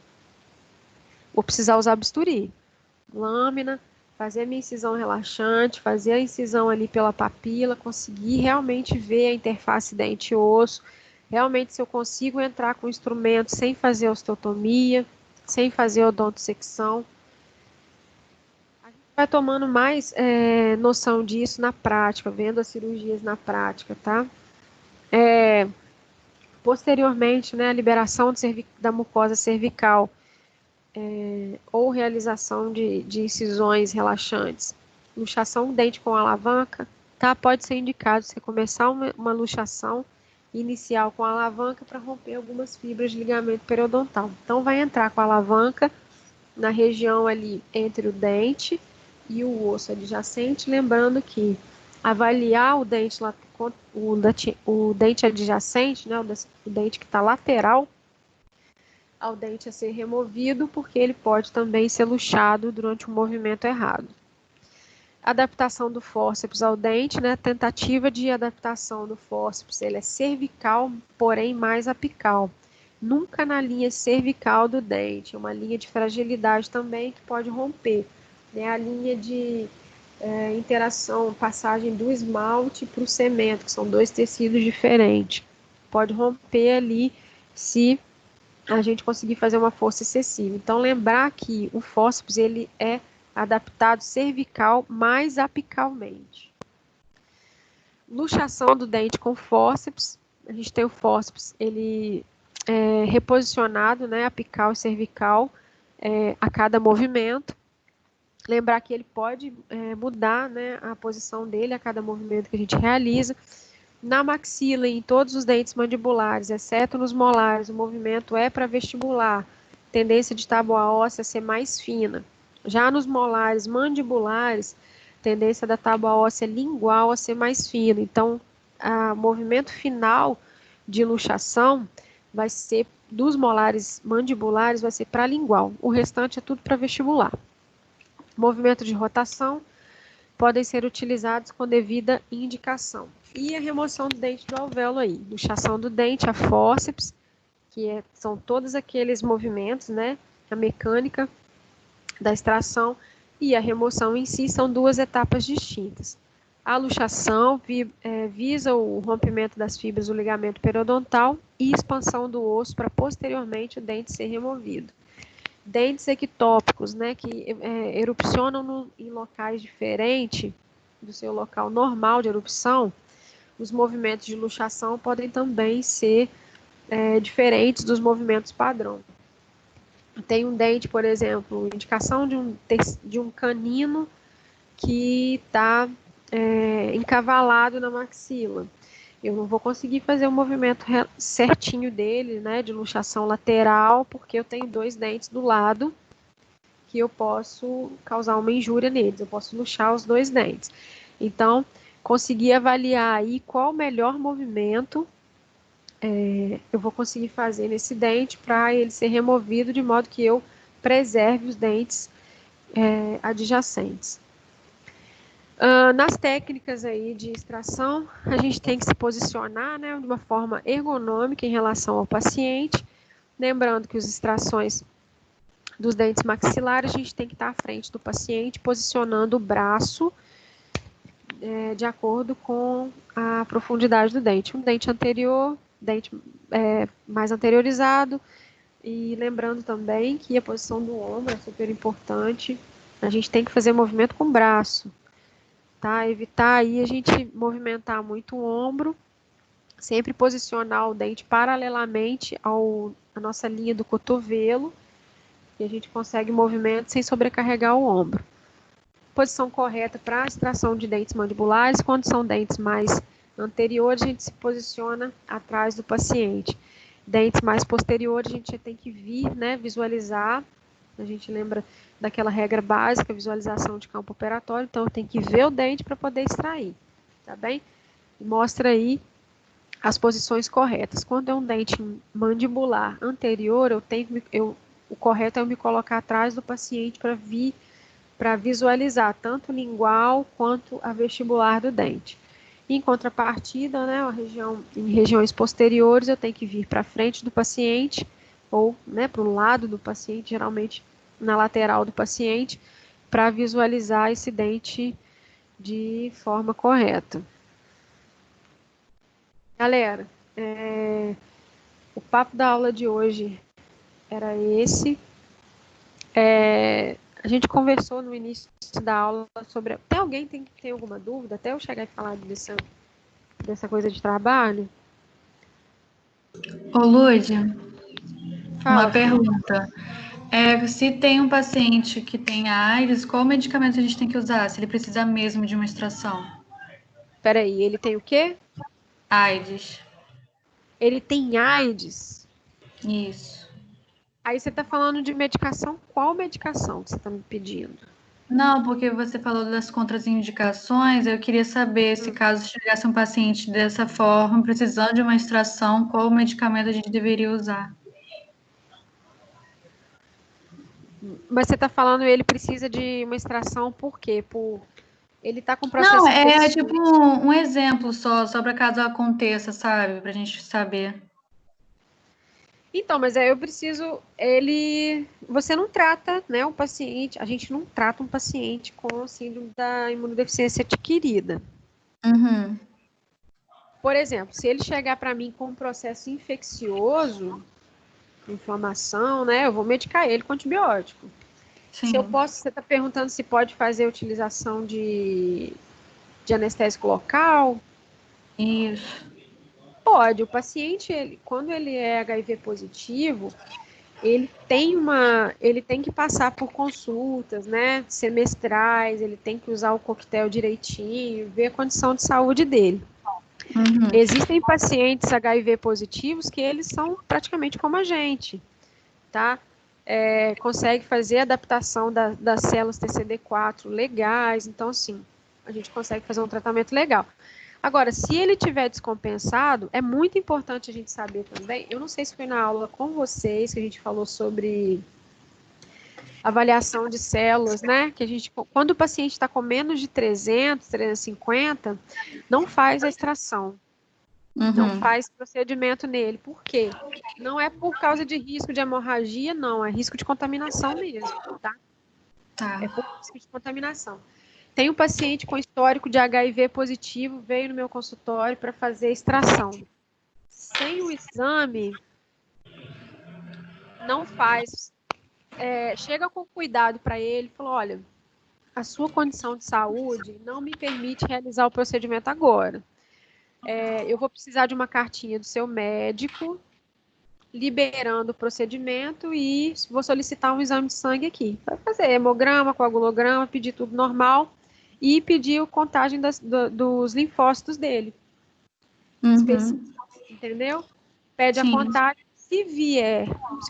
Vou precisar usar bisturi, lâmina, fazer a minha incisão relaxante, fazer a incisão ali pela papila, conseguir realmente ver a interface dente-osso, realmente se eu consigo entrar com o instrumento sem fazer osteotomia, sem fazer odontodissecção. A gente vai tomando mais noção disso na prática, vendo as cirurgias na prática, tá? Posteriormente, né, a liberação da mucosa cervical, ou realização de incisões relaxantes. Luxação do dente com alavanca, tá? Pode ser indicado você começar uma luxação inicial com alavanca para romper algumas fibras de ligamento periodontal. Então, vai entrar com a alavanca na região ali entre o dente e o osso adjacente, lembrando que avaliar o dente adjacente, né, o dente que está lateral ao dente a ser removido, porque ele pode também ser luxado durante um movimento errado. Adaptação do fórceps ao dente, né? Tentativa de adaptação do fórceps, ele é cervical, porém mais apical. Nunca na linha cervical do dente, é uma linha de fragilidade também que pode romper. Né? A linha de interação, passagem do esmalte para o cemento, que são dois tecidos diferentes. Pode romper ali se a gente conseguir fazer uma força excessiva. Então, lembrar que o fórceps, ele é adaptado cervical mais apicalmente. Luxação do dente com fórceps. A gente tem o fórceps, ele é reposicionado, né, apical e cervical, a cada movimento. Lembrar que ele pode mudar, né, a posição dele a cada movimento que a gente realiza. Na maxila e em todos os dentes mandibulares, exceto nos molares, o movimento é para vestibular, tendência de tábua óssea a ser mais fina. Já nos molares mandibulares, tendência da tábua óssea lingual a ser mais fina. Então, o movimento final de luxação vai ser dos molares mandibulares, vai ser para lingual. O restante é tudo para vestibular. Movimento de rotação podem ser utilizados com devida indicação. E a remoção do dente do alvéolo aí, luxação do dente, a fórceps, que são todos aqueles movimentos, né? A mecânica da extração e a remoção em si são duas etapas distintas. A luxação visa o rompimento das fibras do ligamento periodontal e expansão do osso para posteriormente o dente ser removido. Dentes ectópicos, né, que erupcionam em locais diferentes do seu local normal de erupção, os movimentos de luxação podem também ser diferentes dos movimentos padrão. Tem um dente, por exemplo, indicação de um canino que está encavalado na maxila. Eu não vou conseguir fazer o movimento certinho dele, né, de luxação lateral, porque eu tenho dois dentes do lado que eu posso causar uma injúria neles, eu posso luxar os dois dentes. Então, conseguir avaliar aí qual o melhor movimento eu vou conseguir fazer nesse dente para ele ser removido de modo que eu preserve os dentes adjacentes. Nas técnicas aí de extração, a gente tem que se posicionar, né, de uma forma ergonômica em relação ao paciente, lembrando que as extrações dos dentes maxilares, a gente tem que estar à frente do paciente, posicionando o braço de acordo com a profundidade do dente. Um dente anterior, dente mais anteriorizado, E lembrando também que a posição do ombro é super importante. A gente tem que fazer movimento com o braço, tá? Evitar aí a gente movimentar muito o ombro, sempre posicionar o dente paralelamente à nossa linha do cotovelo, e a gente consegue movimento sem sobrecarregar o ombro. Posição correta para a extração de dentes mandibulares, quando são dentes mais anteriores, a gente se posiciona atrás do paciente. Dentes mais posteriores, a gente tem que vir, né, visualizar. A gente lembra daquela regra básica, visualização de campo operatório, então eu tenho que ver o dente para poder extrair, tá bem? E mostra aí as posições corretas. Quando é um dente mandibular anterior, o correto é eu me colocar atrás do paciente para visualizar tanto o lingual quanto a vestibular do dente. Em contrapartida, né, em regiões posteriores, eu tenho que vir para frente do paciente, ou, né, para o lado do paciente, geralmente na lateral do paciente, para visualizar esse dente de forma correta. Galera, o papo da aula de hoje era esse. A gente conversou no início da aula sobre... Tem alguém que tem alguma dúvida? Até eu chegar e falar dessa coisa de trabalho? Ô, Lud, Fala. uma pergunta. Se tem um paciente que tem AIDS, qual medicamento a gente tem que usar? Se ele precisa mesmo de uma extração? Peraí, ele tem o quê? AIDS. Ele tem AIDS? Isso. Aí você está falando de medicação? Qual medicação que você está me pedindo? Não, porque você falou das contraindicações, eu queria saber se caso chegasse um paciente dessa forma, precisando de uma extração, qual medicamento a gente deveria usar? Mas você está falando ele precisa de uma extração por quê? Ele está com processo Não, infeccioso. tipo um exemplo só para caso aconteça, sabe? Para a gente saber. Então, mas aí eu preciso, você não trata, né, um paciente, a gente não trata um paciente com síndrome da imunodeficiência adquirida. Uhum. Por exemplo, se ele chegar para mim com um processo infeccioso, inflamação, né, eu vou medicar ele com antibiótico. Sim. Se eu posso, você está perguntando se pode fazer a utilização de anestésico local? Isso. Pode. O paciente, quando ele é HIV positivo, ele tem que passar por consultas, né, semestrais, ele tem que usar o coquetel direitinho, ver a condição de saúde dele. Uhum. Existem pacientes HIV positivos que eles são praticamente como a gente, tá? Consegue fazer adaptação das células TCD4 legais, então, sim, a gente consegue fazer um tratamento legal. Agora, se ele tiver descompensado, é muito importante a gente saber também, eu não sei se foi na aula com vocês que a gente falou sobre avaliação de células, né? Que quando o paciente está com menos de 300, 350, não faz a extração. Uhum. Não faz procedimento nele. Por quê? Não é por causa de risco de hemorragia, não. É risco de contaminação mesmo, tá? Tá. É por risco de contaminação. Tem um paciente com histórico de HIV positivo, veio no meu consultório para fazer extração. Sem o exame, não faz. Chega com cuidado para ele, falou, olha, a sua condição de saúde não me permite realizar o procedimento agora. Eu vou precisar de uma cartinha do seu médico liberando o procedimento e vou solicitar um exame de sangue aqui. Vai fazer hemograma, coagulograma, pedir tudo normal e pedir a contagem dos linfócitos dele. Uhum. Entendeu? Pede Sim. a contagem. Se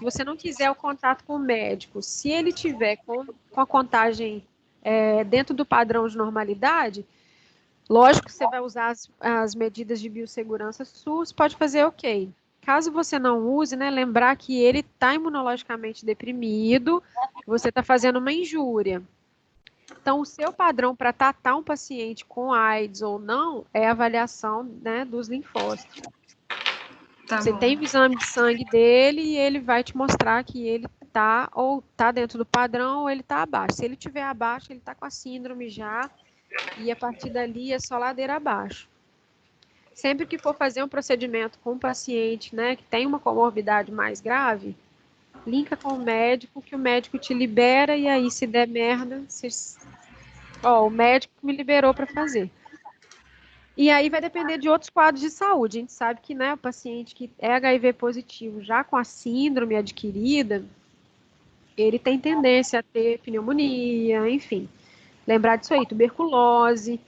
você não quiser o contato com o médico, se ele tiver com a contagem dentro do padrão de normalidade, lógico que você vai usar as medidas de biossegurança SUS, pode fazer ok. Caso você não use, né, lembrar que ele está imunologicamente deprimido, que você está fazendo uma injúria. Então, o seu padrão para tratar um paciente com AIDS ou não é a avaliação, né, dos linfócitos. Tá Você bom. tem o exame de sangue dele e ele vai te mostrar que ele tá dentro do padrão ou ele está abaixo. Se ele estiver abaixo, ele está com a síndrome já e a partir dali é só ladeira abaixo. Sempre que for fazer um procedimento com um paciente, né, que tem uma comorbidade mais grave, linka com o médico, que o médico te libera, e aí se der merda, o médico me liberou para fazer. E aí vai depender de outros quadros de saúde. A gente sabe que, né, o paciente que é HIV positivo, já com a síndrome adquirida, ele tem tendência a ter pneumonia, enfim. Lembrar disso aí, tuberculose.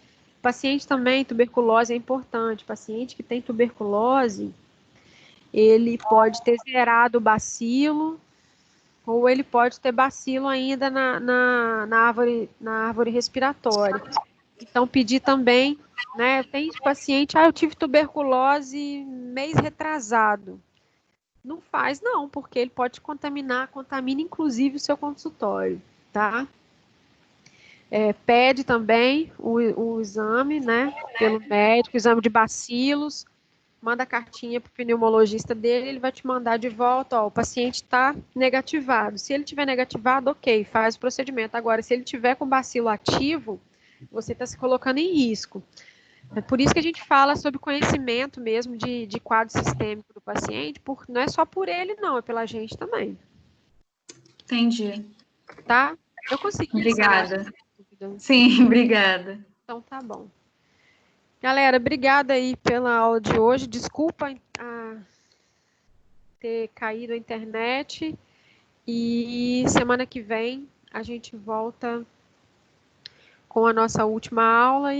Paciente também, tuberculose é importante. Paciente que tem tuberculose, ele pode ter zerado o bacilo, ou ele pode ter bacilo ainda na árvore respiratória. Então, pedir também, né? Tem paciente, eu tive tuberculose mês retrasado. Não faz, não, porque ele pode contaminar, contamina inclusive o seu consultório, tá? Pede também o exame, né? Pelo médico, exame de bacilos, manda a cartinha para o pneumologista dele, ele vai te mandar de volta, o paciente está negativado. Se ele tiver negativado, ok, faz o procedimento. Agora, se ele tiver com bacilo ativo, você está se colocando em risco. É por isso que a gente fala sobre conhecimento mesmo de quadro sistêmico do paciente, não é só por ele, não, é pela gente também. Entendi. Tá? Eu consegui. Obrigada. Sim, obrigada. Então tá bom. Galera, obrigada aí pela aula de hoje. Desculpa ter caído a internet. E semana que vem a gente volta com a nossa última aula.